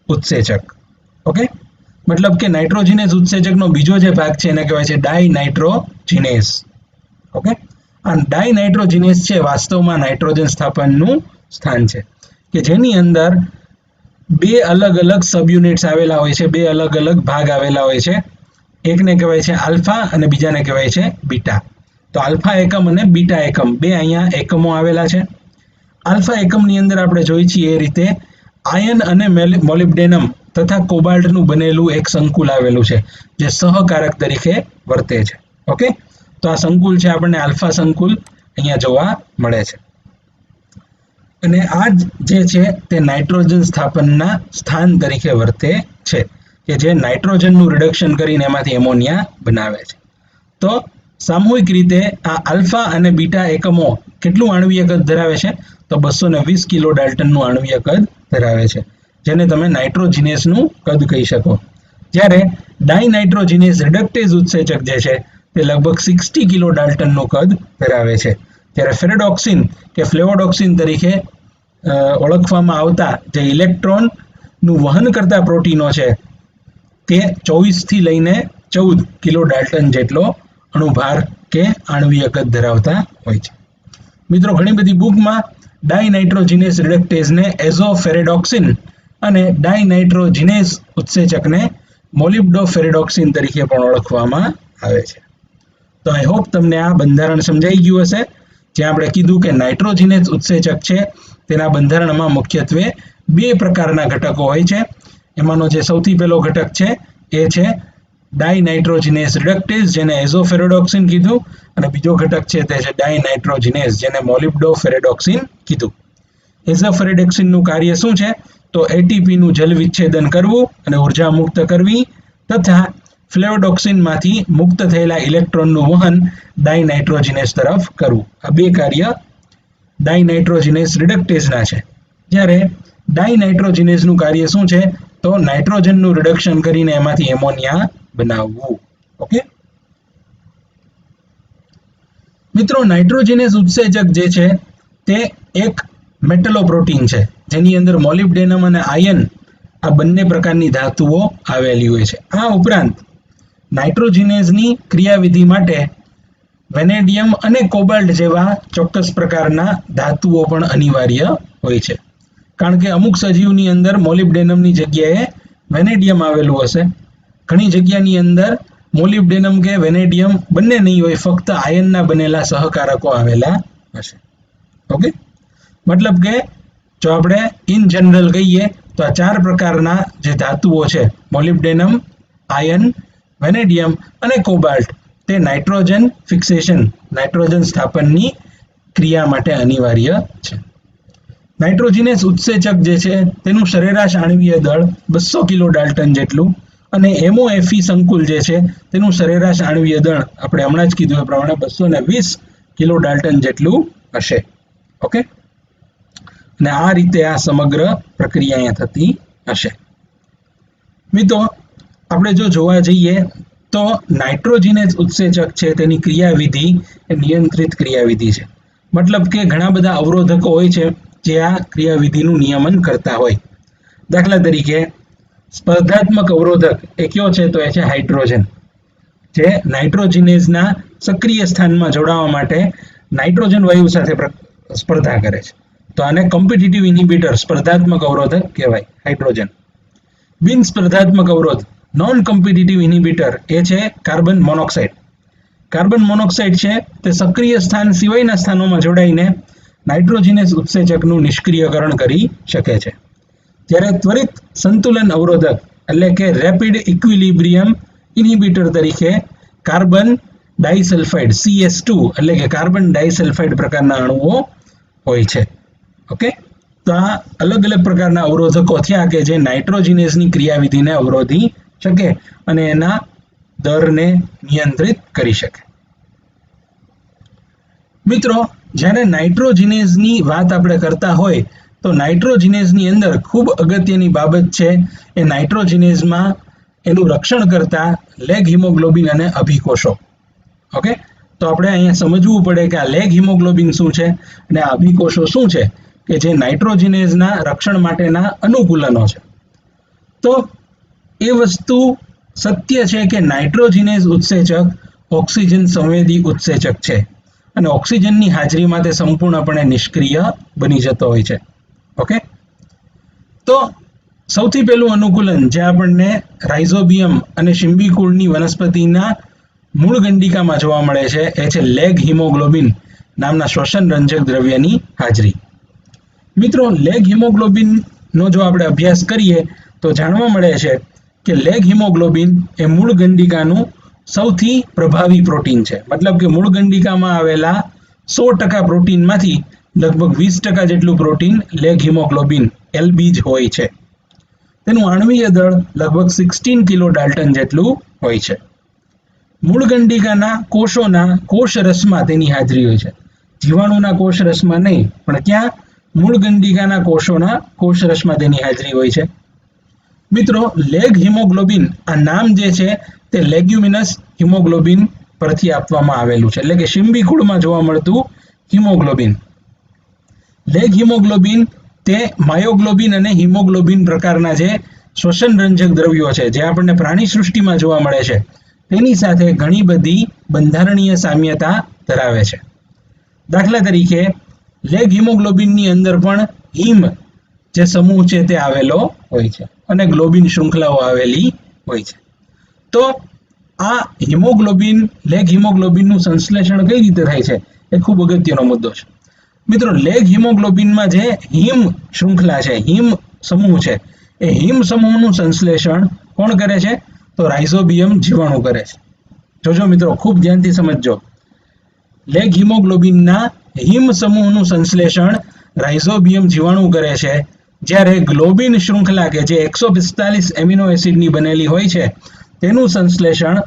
ઉત્સેચક. ઓકે, મતલબ કે નાઇટ્રોજીનેઝ ઉત્સેચકનો બીજો જે ભાગ છે એને કહેવાય છે ડાયનાઇટ્રોજીનેઝ. ઓકે, આ ડાયનાઇટ્રોજીનેઝ છે વાસ્તવમાં નાઇટ્રોજન સ્થાપનનું સ્થાન છે, કે જેની અંદર બે અલગ અલગ સબ યુનિટ્સ આવેલા હોય છે, બે અલગ અલગ ભાગ આવેલા હોય છે. એકને કહેવાય છે આલ્ફા અને બીજાને કહેવાય છે બીટા. તો આલ્ફા એકમ અને બીટા એકમ બે અહીંયા એકમો આવેલા છે. આલ્ફા એકમની અંદર આપણે જોઈએ છીએ એ રીતે આયન અને મોલિબ્ડેનમ તથા કોબાલ્ટનું બનેલું એક સંકુલ આવેલું છે, જે સહકારક તરીકે વર્તે છે. ઓકે, તો આ સંકુલ છે આપણને આલ્ફા સંકુલ અહીંયા જોવા મળે છે. અને આ જે છે તે નાઇટ્રોજન સ્થાપનના સ્થાન તરીકે વર્તે છે, કે જે નાઇટ્રોજનનું રિડક્શન કરીને એમાંથી એમોનિયા બનાવે છે. તો સામૂહિક રીતે આ આલ્ફા અને બીટા એકમો કેટલું આણ્વીય કદ ધરાવે છે? તો 220 કિલો ડાલ્ટનનું આણ્વીય કદ ધરાવે છે, જેને તમે નાઇટ્રોજીનેઝનું કદ કહી શકો. જ્યારે ડાયનાઇટ્રોજીનેઝ રિડક્ટેઝ ઉત્સેચક જે છે તે લગભગ 60 કિલો ડાલ્ટનનું કદ ધરાવે છે. ત્યારે ફેરેડોક્સિન કે ફ્લેવોડોક્સિન તરીકે ઓળખવામાં આવતા જે ઇલેક્ટ્રોનનું વહન કરતા પ્રોટીનો છે તે 24 થી લઈને 14 કિલો ડાલ્ટન જેટલો અણુભાર કે આણ્વીય કદ ધરાવતા હોય છે. મિત્રો, ઘણી બધી બુકમાં ડાયનાઇટ્રોજીનેઝ રિડક્ટેઝને એઝોફેરેડોક્સિન અને ડાયનાઇટ્રોજીનેઝ ઉત્સેચકને મોલિબ્ડોફેરેડોક્સિન તરીકે પણ ઓળખવામાં આવે છે. તો આઈ હોપ તમને આ બંધારણ સમજાઈ ગયું હશે, જ્યાં આપણે કીધું કે નાઇટ્રોજીનેઝ ઉત્સેચક છે તેના બંધારણમાં મુખ્યત્વે બે પ્રકારના ઘટકો હોય છે. એમાંનો જે સૌથી પહેલો ઘટક છે એ છે ડાયનાઇટ્રોજીનેઝ રિડક્ટેઝ, જેને એઝોફેરેડોક્સિન કીધું, અને બીજો ઘટક છે તે છે ડાયનાઇટ્રોજીનેઝ, જેને મોલિબ્ડોફેરેડોક્સિન કીધું. એઝોફેરેડોક્સિનનું કાર્ય શું છે? તો એટીપીનું જલ વિચ્છેદન કરવું અને ઉર્જા મુક્ત કરવી, તથા ફ્લેવોડોક્સિનમાંથી મુક્ત થયેલા ઇલેક્ટ્રોનનું વહન ડાયનાઇટ્રોજીનેઝ તરફ કરવું. આ બે કાર્ય ડાયનાઇટ્રોજીનેઝ રિડક્ટેઝના છે. જ્યારે ડાયનાઇટ્રોજીનેઝનું કાર્ય શું છે? તો નાઇટ્રોજનનું રિડક્શન કરીને એમાંથી એમોનિયા બનાવવું. ઓકે મિત્રો, નાઇટ્રોજીનેઝ ઉત્સેચક જે છે તે એક મેટલોપ્રોટીન છે, જેની અંદર મોલિબ્ડેનમ અને આયન આ બંને પ્રકારની ધાતુઓ આવેલી હોય છે. આ ઉપરાંત નાઇટ્રોજીનેઝની ક્રિયાવિધિ માટે વેનેડિયમ અને કોબાલ્ટ જેવા ચોક્કસ પ્રકારના ધાતુઓ પણ અનિવાર્ય હોય છે, કારણ કે અમુક સજીવની અંદર મોલિબ્ડેનમની જગ્યાએ વેનેડિયમ આવેલું હશે, ઘણી જગ્યાની અંદર મોલિબ્ડેનમ કે વેનેડિયમ બંને નહીં હોય, ફક્ત આયનના બનેલા સહકારકો આવેલા હશે. ઓકે, મતલબ કે જો આપણે ઇન જનરલ કહીએ તો આ ચાર પ્રકારના જે ધાતુઓ છે, મોલિબ્ડેનમ, આયન, વેનેડિયમ અને કોબાલ્ટ, તે નાઇટ્રોજન ફિક્સેશન, નાઇટ્રોજન સ્થાપનની ક્રિયા માટે અનિવાર્ય છે. નાઇટ્રોજીનેઝ ઉત્સેચક જે છે તેનું સરેરાશ આણ્વીય દળ 200 કિલો ડાલ્ટન જેટલું, અને એમઓએફઈ સંકુલ જે છે તેનું સરેરાશ આણ્વીય દળ આપણે હમણાં જ કીધું એ પ્રમાણે 220 કિલો ડાલ્ટન જેટલું હશે. ઓકે, અને આ રીતે આ સમગ્ર પ્રક્રિયા અહીંયા થતી હશે. મિત્રો, આપણે જો જોવા જઈએ તો નાઇટ્રોજીનેઝ ઉત્સેચક છે તેની ક્રિયાવિધિ એ નિયંત્રિત ક્રિયાવિધિ છે. મતલબ કે ઘણા બધા અવરોધકો હોય છે જે આ ક્રિયાવિધિનું નિયમન કરતા હોય. દાખલા તરીકે સ્પર્ધાત્મક અવરોધક એ કયો છે? તો એ છે હાઇડ્રોજન, જે નાઇટ્રોજીનેઝના સક્રિય સ્થાનમાં જોડાવા માટે નાઇટ્રોજન વાયુ સાથે સ્પર્ધા કરે છે. તો આને કોમ્પિટિટિવ ઇન્હિબિટર, સ્પર્ધાત્મક અવરોધક કહેવાય, હાઇડ્રોજન. બિન સ્પર્ધાત્મક અવરોધ, નોન કોમ્પિટિટિવ ઇન્હિબિટર, એ છે કાર્બન મોનોક્સાઇડ. કાર્બન મોનોક્સાઇડ છે તે સક્રિય સ્થાન સિવાયના સ્થાનોમાં જોડાઈને નાઇટ્રોજીનેઝ ઉત્સેચકનું નિષ્ક્રિયકરણ કરી શકે છે. જ્યારે ત્વરિત સંતુલન અવરોધક એટલે કે રેપિડ ઇક્વિલિબ્રિયમ ઇન્હિબિટર તરીકે કાર્બન ડાઇસલ્ફાઇડ, CS2 એટલે કે કાર્બન ડાઇસલ્ફાઇડ પ્રકારના અણુઓ હોય છે. ઓકે, તો આ અલગ અલગ પ્રકારના અવરોધકો થયા કે જે નાઇટ્રોજીનેઝની ક્રિયાવિધિને અવરોધી શકે અને એના દરને નિયંત્રિત કરી શકે. મિત્રો, જ્યારે નાઇટ્રોજીનેઝની વાત આપણે કરતા હોય તો નાઇટ્રોજીનેઝની અંદર ખૂબ અગત્યની બાબત છે એ નાઇટ્રોજીનેઝમાં એનું રક્ષણ કરતા લેગ હિમોગ્લોબિન અને અભિકોષો. ઓકે, તો આપણે અહીંયા સમજવું પડે કે આ લેગ હિમોગ્લોબિન શું છે અને આ અભિકોષો શું છે કે જે નાઇટ્રોજિનેઝના રક્ષણ માટેના અનુકૂલનો છે. તો એ વસ્તુ સત્ય છે કે નાઇટ્રોજિનેઝ ઉત્સેચક ઓક્સિજન સંવેદી ઉત્સેચક છે અને ઓક્સિજનની હાજરીમાં તે સંપૂર્ણપણે નિષ્ક્રિય બની જતો હોય છે. ઓકે, તો સૌથી પહેલું અનુકૂલન જે આપણને રાઇઝોબિયમ અને શિંબીકુળની વનસ્પતિના મૂળ ગંડિકામાં જોવા મળે છે એ છે લેગ હિમોગ્લોબિન નામના શ્વસન રંજક દ્રવ્યની હાજરી. મિત્રો, લેગ હિમોગ્લોબિનનો જો આપણે અભ્યાસ કરીએ તો જાણવા મળે છે કે લેગ હિમોગ્લોબિન એ મૂળ ગંડિકાનું સૌથી પ્રભાવી પ્રોટીન છે. મતલબ કે મૂળ ગંડિકામાં આવેલા 100% પ્રોટીનમાંથી લગભગ 20% જેટલું પ્રોટીન લેગ હિમોગ્લોબિન એલબી જ હોય છે. તેનું આણ્વીય દળ લગભગ 16 કિલો ડાલ્ટન જેટલું હોય છે. મૂળ ગંડિકાના કોષોના કોષરસમાં તેની હાજરી હોય છે. જીવાણુના કોષરસમાં નહીં, પણ ક્યાં? મૂળ ગંડિકાના કોષોના કોષરસમાં તેની હાજરી હોય છે. મિત્રો, લેગ હિમોગ્લોબિન આ નામ જે છે તે લેગ્યુમિનસ હિમોગ્લોબિન પરથી આપવામાં આવેલું છે, એટલે કે શિંબીકુળમાં જોવા મળતું હિમોગ્લોબિન. લેગ હિમોગ્લોબિન તે માયોગ્લોબિન અને હિમોગ્લોબિન પ્રકારના જે શ્વસન રંજક દ્રવ્યો છે જે આપણને પ્રાણી સૃષ્ટિમાં જોવા મળે છે તેની સાથે ઘણી બધી બંધારણીય સામ્યતા ધરાવે છે. દાખલા તરીકે લેગ હિમોગ્લોબિનની અંદર પણ હિમ જે સમૂહ છે તે આવેલો હોય છે અને ગ્લોબિન શૃંખલાઓ આવેલી હોય છે. તો આ હિમોગ્લોબિન લેગ હિમોગ્લોબિનનું સંશ્લેષણ કઈ રીતે થાય છે એ ખૂબ અગત્યનો મુદ્દો છે. મિત્રો, લેગ હિમોગ્લોબિનમાં જે હિમ શૃંખલા છે, હિમ સમૂહ છે, એ હિમ સમૂહનું સંશ્લેષણ કોણ કરે છે? તો રાઇઝોબિયમ જીવાણુ કરે છે. જોજો મિત્રો, ખૂબ ધ્યાનથી સમજજો. લેગ હિમોગ્લોબિનના હિમ સમૂહનું સંશ્લેષણ રાઇઝોબિયમ જીવાણુ કરે છે, જ્યારે ગ્લોબિન શૃંખલા કે જે 145 એમિનો એસિડની બનેલી હોય છે તેનું સંશ્લેષણ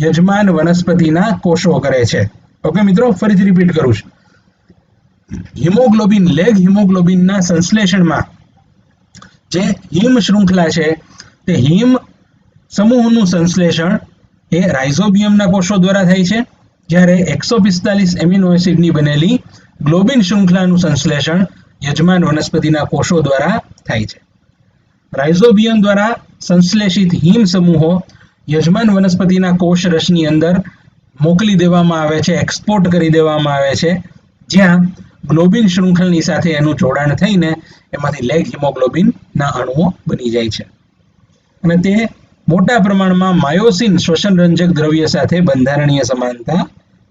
યજમાન વનસ્પતિના કોષો કરે છે. ઓકે મિત્રો, ફરીથી રિપીટ કરું છું. હિમોગ્લોબિન લેગ હિમોગ્લોબિનના સંશ્લેષણમાં જે હિમ શૃંખલા છે તે હિમ સમૂહનું સંશ્લેષણ એ રાઇઝોબિયમના કોષો દ્વારા થાય છે, જ્યારે 145 એમિનો એસિડની બનેલી ગ્લોબિન શૃંખલાનું સંશ્લેષણ યજમાન વનસ્પતિના કોષો દ્વારા થાય છે. રાઇઝોબિયમ દ્વારા સંશ્લેષિત હિમ સમૂહો યજમાન વનસ્પતિના કોષ રસની અંદર મોકલી દેવામાં આવે છે, એક્સપોર્ટ કરી દેવામાં આવે છે, જ્યાં ગ્લોબિન શૃંખલની સાથે એનું જોડાણ થઈને એમાંથી લેગ હિમોગ્લોબિનના અણુઓ બની જાય છે અને તે મોટા પ્રમાણમાં માયોસિન શ્વસન રંજક દ્રવ્ય સાથે બંધારણીય સમાનતા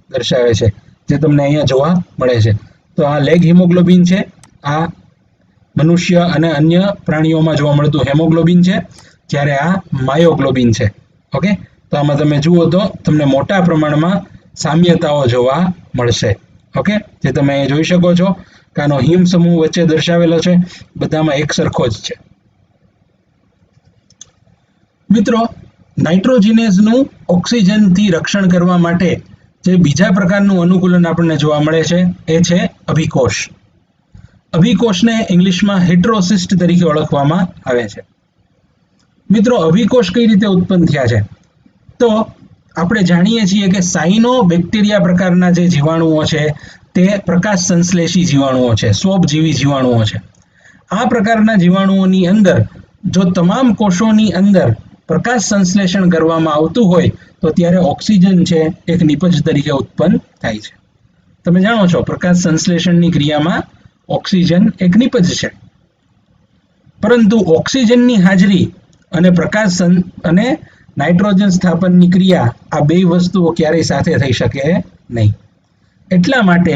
દર્શાવે છે, જે તમને અહીંયા જોવા મળે છે. તો આ લેગ હિમોગ્લોબિન છે, આ મનુષ્ય અને અન્ય પ્રાણીઓમાં જોવા મળતું હેમોગ્લોબિન છે, જ્યારે આ માયોગ્લોબિન છે. ઓકે, તો આમાં તમે જુઓ તો તમને મોટા પ્રમાણમાં સામ્યતાઓ જોવા મળશે. ઓકે, જે તમે અહીંયા જોઈ શકો છો કે આનો હિમ સમૂહ વચ્ચે દર્શાવેલો છે, બધામાં એક સરખો જ છે. મિત્રો, નાઇટ્રોજિનેઝનું ઓક્સિજનથી રક્ષણ કરવા માટે જે બીજા પ્રકારનું અનુકૂલન આપણને જોવા મળે છે એ છે અભિકોષ. અભિકોષને ઇંગ્લિશમાં હેટરોસિસ્ટ તરીકે ઓળખવામાં આવે છે. મિત્રો, અભિકોષ કઈ રીતે ઉત્પન્ન થયા છે? તો આપણે જાણીએ છીએ કે સાયનોબેક્ટેરિયા પ્રકારના જે જીવાણુઓ છે તે પ્રકાશ સંશ્લેષી જીવાણુઓ છે, સ્વોપજીવી જીવાણુઓ છે. આ પ્રકારના જીવાણુઓની અંદર જો તમામ કોષોની અંદર પ્રકાશ સંશ્લેષણ કરવામાં આવતું હોય તો ત્યારે ઓક્સિજન છે એક નિપજ તરીકે ઉત્પન્ન થાય છે. તમે જાણો છો પ્રકાશ સંશ્લેષણની ક્રિયામાં ઓક્સિજન એક નિપજ છે, પરંતુ ઓક્સિજનની હાજરી અને પ્રકાશ અને નાઇટ્રોજન સ્થાપનની ક્રિયા આ બે વસ્તુઓ ક્યારેય સાથે થઈ શકે નહીં. એટલા માટે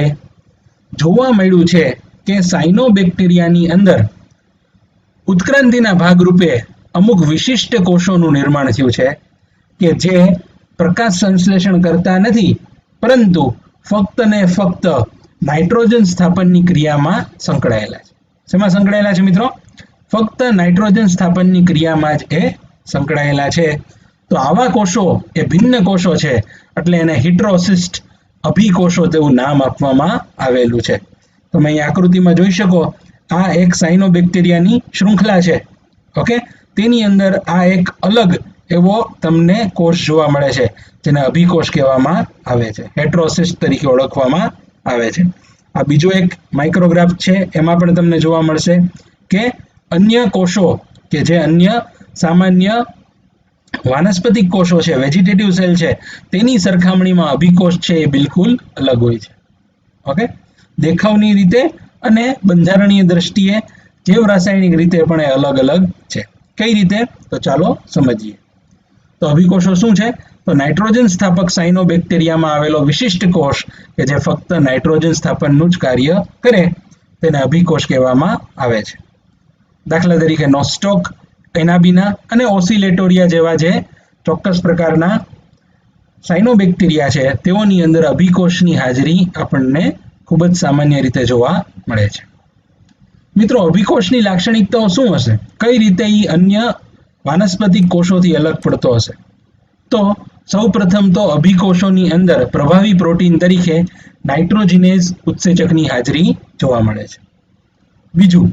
જોવા મળ્યું છે કે સાયનોબેક્ટેરિયાની અંદર ઉત્ક્રાંતિના ભાગરૂપે અમુક વિશિષ્ટ કોષોનું નિર્માણ થયું છે કે જે પ્રકાશ સંશ્લેષણ કરતા નથી, પરંતુ ફક્ત ને ફક્ત નાઇટ્રોજન સ્થાપનની ક્રિયામાં સંકળાયેલા છે. શેમાં સંકળાયેલા છે મિત્રો? ફક્ત નાઇટ્રોજન સ્થાપનની ક્રિયામાં જ એ સંકળાયેલા છે. તો આવા કોષો એ ભિન્ન કોષો છે, એટલે એને હિટરોસિસ્ટ અભિકોષો તેવું નામ આપવામાં આવેલું છે. તમે અહીં આકૃતિમાં જોઈ શકો, આ એક સાયનોબેક્ટેરિયાની શૃંખલા છે. ઓકે, તેની અંદર આ એક અલગ એવો તમને કોષ જોવા મળે છે, જેને અભિકોષ કહેવામાં આવે છે, હેટરોસિસ્ટ તરીકે ઓળખવામાં આવે છે. આ બીજો એક માઇક્રોગ્રાફ છે, એમાં પણ તમને જોવા મળશે કે અન્ય કોષો કે જે અન્ય સામાન્ય વાનસ્પતિક કોષો છે, વેજીટેટિવ સેલ છે, તેની સરખામણીમાં અભિકોષ છે એ બિલકુલ અલગ હોય છે. ઓકે, દેખાવની રીતે અને બંધારણીય દ્રષ્ટિએ, જીવ રાસાયણિક રીતે પણ એ અલગ અલગ છે. કઈ રીતે? તો ચાલો સમજીએ. તો અભિકોષો શું છે? તો નાઇટ્રોજન સ્થાપક સાયનોબેક્ટેરિયામાં આવેલો વિશિષ્ટ કોષ કે જે ફક્ત નાઇટ્રોજન સ્થાપનનું જ કાર્ય કરે તેને અભિકોષ કહેવામાં આવે છે. દાખલા તરીકે નોસ્ટોક, એનાબિના અને ઓસિલેટોરિયા જેવા જે ચોક્કસ પ્રકારના સાયનોબેક્ટેરિયા છે તેઓની અંદર અભિકોષની હાજરી આપણને ખૂબ જ સામાન્ય રીતે જોવા મળે છે. મિત્રો, અભિકોષની લાક્ષણિકતાઓ શું હશે? કઈ રીતે એ અન્ય વાનસ્પતિક કોષોથી અલગ પડતો હશે? તો સૌ પ્રથમ તો અભિકોષોની અંદર પ્રભાવી પ્રોટીન તરીકે નાઇટ્રોજિનેઝ ઉત્સેચકની હાજરી જોવા મળે છે. બીજું,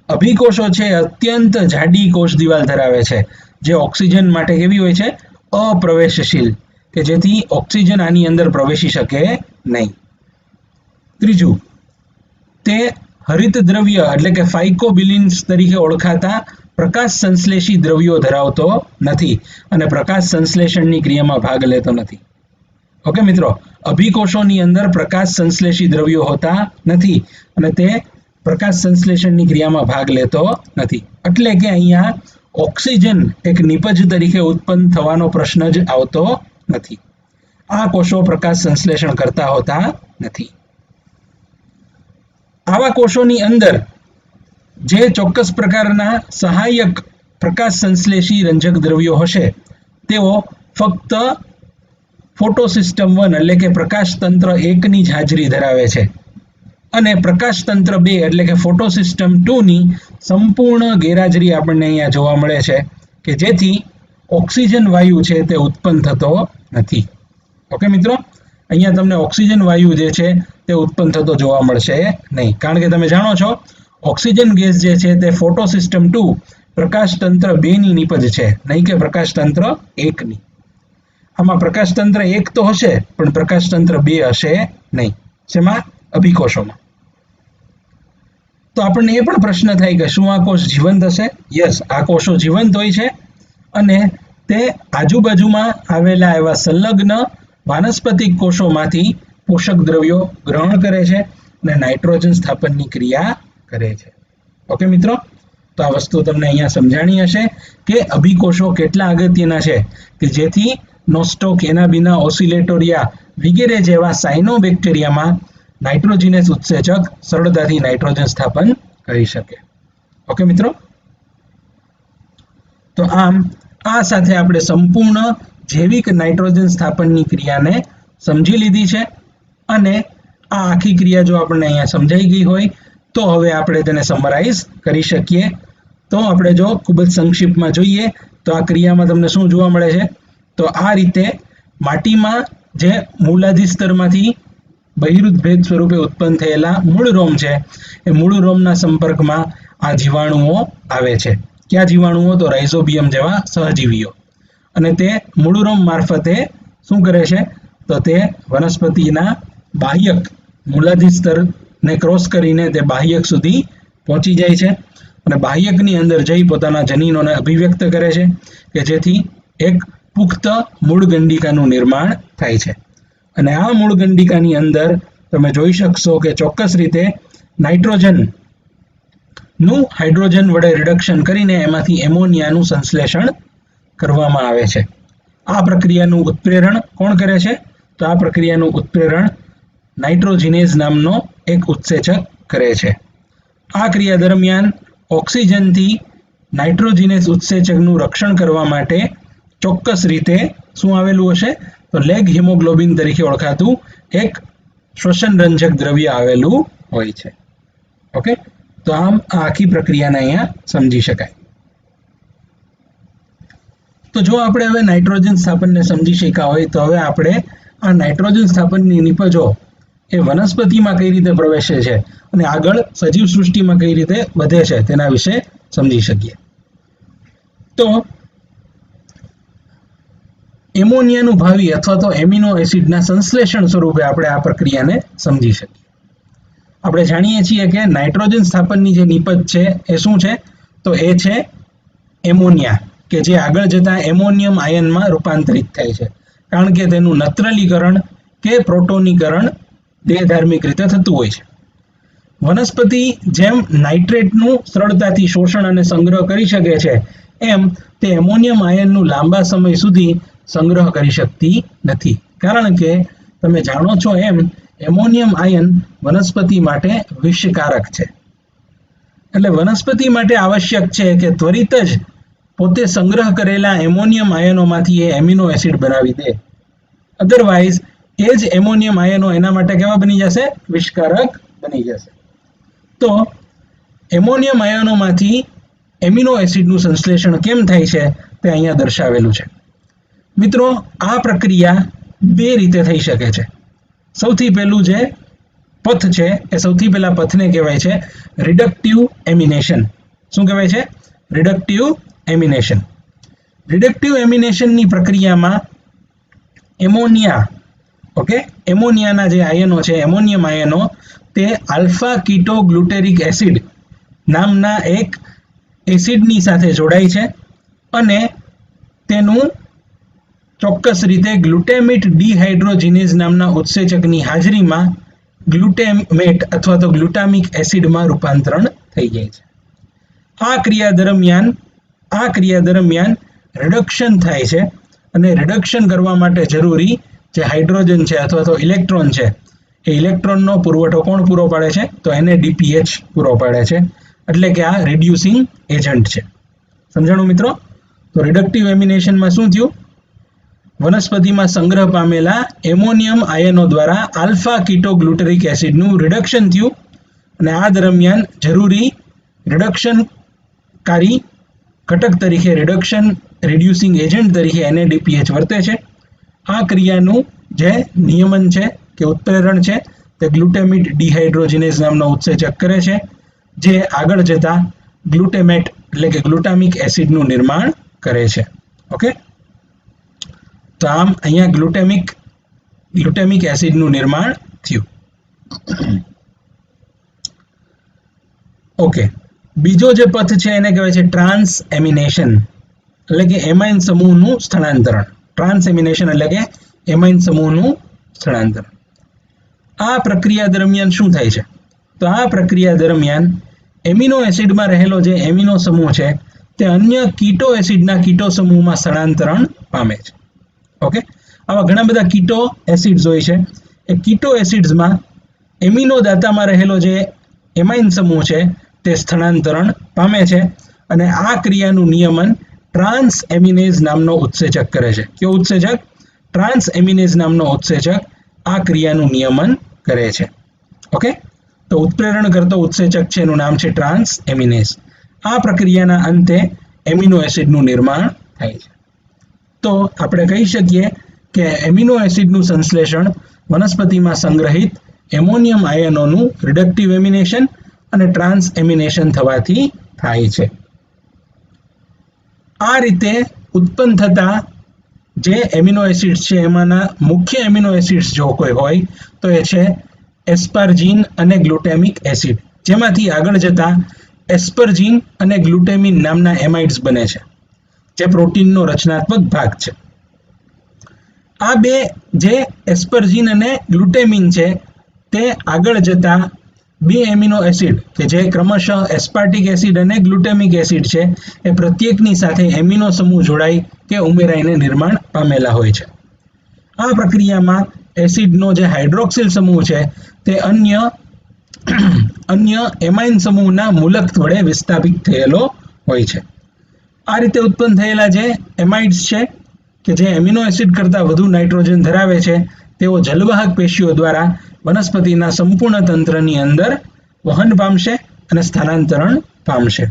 અભિકોષો છે અત્યંત જાડી કોષ દિવાલ ધરાવે છે, જે ઓક્સિજન માટે કેવી હોય છે? અપ્રવેશશીલ, કે જેથી ઓક્સિજન આની અંદર પ્રવેશી શકે નહીં. ત્રીજું, તે હરિત દ્રવ્ય એટલે કે ફાઇકોબિલિન્સ તરીકે ઓળખાતા પ્રકાશ સંશ્લેષી દ્રવ્યો ધરાવતો નથી અને પ્રકાશ સંશ્લેષણની ક્રિયામાં ભાગ લેતો નથી. ઓકે મિત્રો, અભિકોષોની અંદર પ્રકાશ સંશ્લેષી દ્રવ્યો હોતા નથી અને તે પ્રકાશ સંશ્લેષણની ક્રિયામાં ભાગ લેતો નથી. એટલે કે અહીંયા ઓક્સિજન એક નિપજ તરીકે ઉત્પન્ન થવાનો પ્રશ્ન જ આવતો નથી. આ કોષો પ્રકાશ સંશ્લેષણ કરતા હોતા નથી. આવા કોષોની અંદર જે ચોક્કસ પ્રકારના સહાયક પ્રકાશ સંશ્લેષી રંજક દ્રવ્યો હશે તેઓ ફક્ત ફોટોસિસ્ટમ 1 એટલે કે પ્રકાશ તંત્ર 1 ની જ હાજરી ધરાવે છે અને પ્રકાશ તંત્ર 2 એટલે કે ફોટોસિસ્ટમ 2 ની સંપૂર્ણ ગેરહાજરી આપણને અહીંયા જોવા મળે છે, કે જેથી ઓક્સિજન વાયુ છે તે ઉત્પન્ન થતો નથી. ઓકે મિત્રો, અહીંયા તમને ઓક્સિજન વાયુ જે છે તે ઉત્પન્ન થતો જોવા મળશે નહીં, કારણ કે તમે જાણો છો ઓક્સિજન ગેસ જે છે તે ફોટોસિસ્ટમ 2 પ્રકાશ તંત્ર 2 ની નિપજ છે, નહીં કે પ્રકાશ તંત્ર 1 ની. આમાં પ્રકાશ તંત્ર 1 તો હશે પણ પ્રકાશ તંત્ર 2 હશે નહીં. શેમાં? અભિકોષોમાં. તો આપણને એ પણ પ્રશ્ન થાય કે શું આ કોષ જીવંત હશે? યસ, આ કોષો જીવંત હોય છે અને તે આજુબાજુમાં આવેલા એવા સંલગ્ન વાનસ્પતિક કોષોમાંથી પોષક દ્રવ્યો ગ્રહણ કરે છે અને નાઇટ્રોજન સ્થાપનની ક્રિયા કરે છે. ઓકે મિત્રો, તો આ વસ્તુ તમને અહીંયા સમજાણી હશે કે અભિકોષો કેટલા અગત્યના છે, કે જેથી નોસ્ટોક, એનાબિના, ઓસિલેટોરિયા વગેરે જેવા સાયનોબેક્ટેરિયામાં નાઇટ્રોજિનેસ ઉત્સેચક સરળતાથી નાઇટ્રોજન સ્થાપન કરી શકે. ઓકે મિત્રો, તો આમ આ સાથે આપણે સંપૂર્ણ જૈવિક નાઇટ્રોજન સ્થાપનની ક્રિયાને સમજી લીધી છે અને આ આખી ક્રિયા જો આપણને અહીંયા સમજાઈ ગઈ હોય તો હવે આપણે તેને સમરાઇઝ કરી શકીએ. તો આપણે જો ખૂબ જ સંક્ષિપ્તમાં જોઈએ તો આ ક્રિયામાં તમને શું જોવા મળે છે? તો આ રીતે માટીમાં જે મૂલાધિ સ્તરમાંથી બહિરુદ્ધ ભેદ સ્વરૂપે ઉત્પન્ન થયેલા મૂળ રોમ છે એ મૂળ રોમના સંપર્કમાં આ જીવાણુઓ આવે છે. ક્યાં જીવાણુઓ? તો રાઇઝોબિયમ જેવા સહજીવીઓ. અને તે મૂળ રોમ મારફતે શું કરે છે? તો તે વનસ્પતિના બાહ્યક મૂલાધિ સ્તરને ક્રોસ કરીને તે બાહ્યક સુધી પહોંચી જાય છે અને બાહ્યકની અંદર જઈ પોતાના જનીનોને અભિવ્યક્ત કરે છે, કે જેથી એક પુખ્ત મૂળ ગંડિકાનું નિર્માણ થાય છે. અને આ મૂળ ગંડિકાની અંદર તમે જોઈ શકશો કે ચોક્કસ રીતે નાઇટ્રોજનનું હાઇડ્રોજન વડે રિડક્શન કરીને એમાંથી એમોનિયાનું સંશ્લેષણ કરવામાં આવે છે. આ પ્રક્રિયાનું ઉત્પ્રેરણ કોણ કરે છે? તો આ પ્રક્રિયાનું ઉત્પ્રેરણ નાઇટ્રોજિનેઝ નામનો એક ઉત્સેચક કરે છે. આ ક્રિયા દરમિયાન ઓક્સિજનથી નાઇટ્રોજિનેઝ ઉત્સેચકનું રક્ષણ કરવા માટે ચોક્કસ રીતે શું આવેલું હશે? તો લેગ હિમોગ્લોબિન તરીકે ઓળખાતું એક શ્વસન રંજક દ્રવ્ય આવેલું હોય છે. ઓકે, તો આમ આ આખી પ્રક્રિયાને અહીંયા સમજી શકાય. તો જો આપણે હવે નાઇટ્રોજન સ્થાપનને સમજી શક્યા હોય તો હવે આપણે આ નાઇટ્રોજન સ્થાપનની નિપજો એ વનસ્પતિમાં કઈ રીતે પ્રવેશે છે અને આગળ સજીવ સૃષ્ટિમાં કઈ રીતે વધે છે તેના વિશે સમજી શકીએ. તો એમોનિયાનું ભાવિ અથવા તો એમિનો એસિડના સંશ્લેષણ સ્વરૂપે આપણે આ પ્રક્રિયાને સમજી શકીએ. આપણે જાણીએ છીએ કે નાઇટ્રોજન સ્થાપનની જે નિપજ છે એ શું છે? તો એ છે એમોનિયા, કે જે આગળ જતા એમોનિયમ આયનમાં રૂપાંતરિત થાય છે, કારણ કે તેનું નત્રલીકરણ કે પ્રોટોનીકરણ દેહધાર્મિક રીતે થતું હોય છે. વનસ્પતિ જેમ નાઇટ્રેટનું સરળતાથી શોષણ અને સંગ્રહ કરી શકે છે, એમ તે એમોનિયમ આયનનું લાંબા સમય સુધી સંગ્રહ કરી શકતી નથી, કારણ કે તમે જાણો છો એમ એમોનિયમ આયન વનસ્પતિ માટે વિષકારક છે. એટલે વનસ્પતિ માટે આવશ્યક છે કે ત્વરિત જ પોતે સંગ્રહ કરેલા એમોનિયમ આયનોમાંથી એ એમિનો એસિડ બનાવી દે. અધરવાઇઝ એ જ એમોનિયમ આયનો એના માટે કેવા બની જશે? વિષકારક બની જશે. તો એમોનિયમ આયનોમાંથી એમિનો એસિડનું સંશ્લેષણ કેમ થાય છે તે અહીંયા દર્શાવેલું છે. મિત્રો, આ પ્રક્રિયા બે રીતે થઈ શકે છે. સૌથી પહેલું જે પથ છે એ સૌથી પહેલા પથને કહેવાય છે રિડક્ટિવ એમિનેશન. શું કહેવાય છે? રિડક્ટિવ એમિનેશન. રિડક્ટિવ એમિનેશનની પ્રક્રિયામાં એમોનિયાના જે આયનો છે, એમોનિયમ આયનો, તે આલ્ફા કીટો ગ્લુટેરિક એસિડ નામના એક એસિડની સાથે જોડાય છે અને તેનું ચોક્કસ રીતે ગ્લુટેમેટ ડિહાઇડ્રોજિનેઝ નામના ઉત્સેચકની હાજરીમાં ગ્લુટેમેટ અથવા તો ગ્લુટામિક એસિડમાં રૂપાંતરણ થઈ જાય છે. આ ક્રિયા દરમિયાન રિડક્શન થાય છે અને રિડક્શન કરવા માટે જરૂરી જે હાઇડ્રોજન છે અથવા તો ઇલેક્ટ્રોન છે, એ ઇલેક્ટ્રોનનો પુરવઠો કોણ પૂરો પાડે છે? તો એને ડીપીએચ પૂરો પાડે છે. એટલે કે આ રિડ્યુસિંગ એજન્ટ છે. સમજાણું મિત્રો? તો રિડક્ટિવ એમિનેશનમાં શું થયું? વનસ્પતિમાં સંગ્રહ પામેલા એમોનિયમ આયનો દ્વારા આલ્ફા કીટો ગ્લુટેરિક એસિડનું રિડક્શન થયું અને આ દરમિયાન જરૂરી રિડક્શનકારી ઘટક તરીકે રિડ્યુસિંગ એજન્ટ તરીકે NADPH વર્તે છે. આ ક્રિયાનું જે નિયમન છે કે ઉત્પ્રેરણ છે તે ગ્લુટામિક ડિહાઇડ્રોજિનેઝ નામનો ઉત્સેચક કરે છે, જે આગળ જતા ગ્લુટેમેટ એટલે કે ગ્લુટામિક એસિડનું નિર્માણ કરે છે. ઓકે, તો આમ અહીંયા ગ્લુટામિક એસિડનું નિર્માણ થયું. ઓકે, બીજો જે પથ છે એને કહેવાય છે ટ્રાન્સ એમિનેશન, એટલે કે એમાઇન સમૂહનું સ્થળાંતરણ. ટ્રાન્સ એમિનેશન એટલે કે એમાઇન સમૂહનું સ્થળાંતરણ. આ પ્રક્રિયા દરમિયાન શું થાય છે? તો આ પ્રક્રિયા દરમિયાન એમિનો એસિડમાં રહેલો જે એમિનો સમૂહ છે તે અન્ય કીટો એસિડના કીટો સમૂહમાં સ્થળાંતરણ પામે છે. ઓકે, આવા ઘણા બધા કીટો એસિડ્સ હોય છે. એ કીટો એસિડ્સમાં એમિનો દાતામાં રહેલો જે એમાઇન સમૂહ છે તે સ્થળાંતરણ પામે છે અને આ ક્રિયાનું નિયમન ટ્રાન્સ એમિનેઝ નામનો ઉત્સેચક કરે છે. કયો ઉત્સેચક? ટ્રાન્સ એમિનેઝ નામનો ઉત્સેચક આ ક્રિયાનું નિયમન કરે છે. ઓકે, તો ઉત્પ્રેરણ કરતો ઉત્સેચક છે એનું નામ છે ટ્રાન્સ એમિનેઝ. આ પ્રક્રિયાના અંતે એમિનો એસિડનું નિર્માણ થાય છે. તો આપણે કહી શકીએ કે એમિનો એસિડનું સંશ્લેષણ વનસ્પતિમાં સંગ્રહિત એમોનિયમ આયનોનું રિડક્ટિવ એમિનેશન અને ટ્રાન્સ એમિનેશન થવાથી થાય છે. આ રીતે ઉત્પન્ન થતા જે એમિનો એસિડ્સ છે એમાંના મુખ્ય એમિનો એસિડ્સ જો કોઈ હોય તો એ છે એસ્પાર્જિન અને ગ્લુટામિક એસિડ, જેમાંથી આગળ જતા એસ્પર્જિન અને ગ્લુટામિન નામના એમાઇડ્સ બને છે, જે પ્રોટીનનો રચનાત્મક ભાગ છે. આ બે જે એસ્પર્જિન અને ગ્લુટામિન છે તે આગળ જતા બે એમિનો એસિડ કે જે ક્રમશઃ એસ્પાર્ટિક એસિડ અને ગ્લુટામિક એસિડ છે એ પ્રત્યેકની સાથે એમિનો સમૂહ જોડાઈ કે ઉમેરાઈને નિર્માણ પામેલા હોય છે. આ પ્રક્રિયામાં એસિડનો જે હાઇડ્રોક્સિલ સમૂહ છે તે અન્ય એમાઇન સમૂહના મૂલક વડે વિસ્થાપિત થયેલો હોય છે. આ રીતે ઉત્પન્ન થયેલા જે એમાઇડ્સ છે કે જે એમિનો એસિડ કરતાં વધુ નાઇટ્રોજન ધરાવે છે, તેઓ જલવાહક પેશીઓ દ્વારા વનસ્પતિના સંપૂર્ણ તંત્રની અંદર વહન પામશે અને સ્થાનાંતરણ પામશે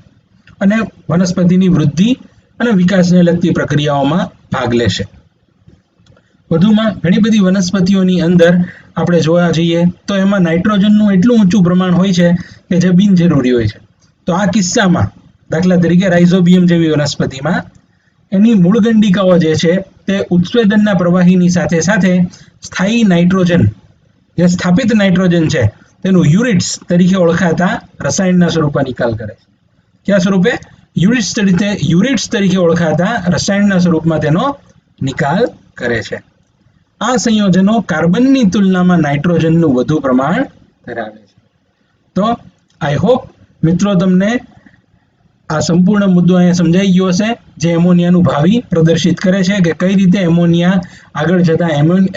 અને વનસ્પતિની વૃદ્ધિ અને વિકાસને લગતી પ્રક્રિયાઓમાં ભાગ લેશે. વધુમાં ઘણી બધી વનસ્પતિઓની અંદર આપણે જોવા જઈએ તો એમાં નાઇટ્રોજનનું એટલું ઊંચું પ્રમાણ હોય છે કે જે બિનજરૂરી હોય છે. તો આ કિસ્સામાં દાખલા તરીકે રાઇઝોબિયમ જેવી વનસ્પતિમાં એની મૂળગંડિકાઓ જે છે તે ઉત્સેદનના પ્રવાહીની સાથે સાથે સ્થાયી નાઇટ્રોજન, જે સ્થાપિત નાઇટ્રોજન છે તેનું યુરિટ્સ તરીકે ઓળખાતા રસાયણના સ્વરૂપમાં નિકાલ કરે છે. કયા સ્વરૂપે? યુરિટ્સ તરીકે ઓળખાતા રસાયણના સ્વરૂપમાં તેનો નિકાલ કરે છે. આ સંયોજનો કાર્બનની તુલનામાં નાઇટ્રોજનનું વધુ પ્રમાણ ધરાવે છે. તો આઈ હોપ મિત્રો તમને આ સંપૂર્ણ મુદ્દો અહીંયા સમજાઈ ગયો હશે, જે એમોનિયાનું ભાવિ પ્રદર્શિત કરે છે કે કઈ રીતે એમોનિયા આગળ જતા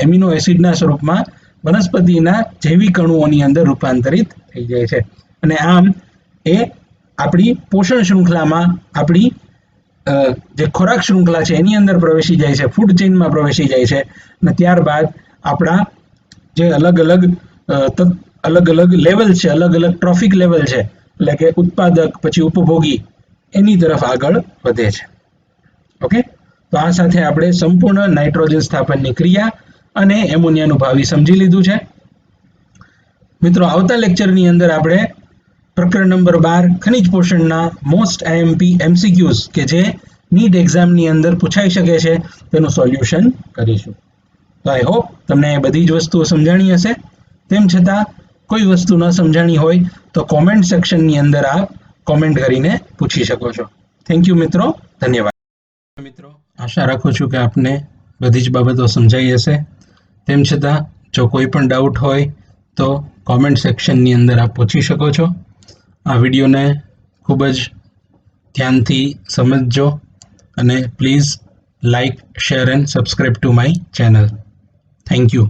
એમિનો એસિડના સ્વરૂપમાં વનસ્પતિના જૈવિક અણુઓની અંદર રૂપાંતરિત થઈ જાય છે. અને આમ એ આપણી પોષણ શૃંખલામાં, આપણી જે ખોરાક શૃંખલા છે એની અંદર પ્રવેશી જાય છે, ફૂડ ચેઇનમાં પ્રવેશી જાય છે. અને ત્યારબાદ આપણા જે અલગ અલગ લેવલ છે, અલગ અલગ ટ્રોફિક લેવલ છે, એટલે કે ઉત્પાદક પછી ઉપભોગી, એની તરફ આગળ વધે છે. ઓકે, તો આ સાથે આપણે સંપૂર્ણ નાઇટ્રોજન સ્થાપનની ક્રિયા અને એમોનિયાનું ભાવિ સમજી લીધું છે. મિત્રો, આવતા લેક્ચરની અંદર આપણે પ્રકરણ નંબર 12 ખનિજ પોષણના મોસ્ટ આઈએમપી એમસીક્યુઝ કે જે નીટ એક્ઝામની અંદર પૂછાઈ શકે છે તેનું સોલ્યુશન કરીશું. તો આઈ હોપ તમને બધી જ વસ્તુઓ સમજાણી હશે. તેમ છતાં કોઈ વસ્તુ ન સમજાણી હોય તો કોમેન્ટ સેક્શનની અંદર આપ કોમેન્ટ કરીને પૂછી શકો છો. થેન્ક યુ મિત્રો, ધન્યવાદ. મિત્રો, આશા રાખું છું કે આપને બધી જ બાબતો સમજાઈ હશે. તેમ છતાં જો કોઈ પણ ડાઉટ હોય તો કોમેન્ટ સેક્શનની અંદર આપ પૂછી શકો છો. આ વિડીયોને ખૂબ જ ધ્યાનથી સમજજો અને please like, share and subscribe to my channel. Thank you.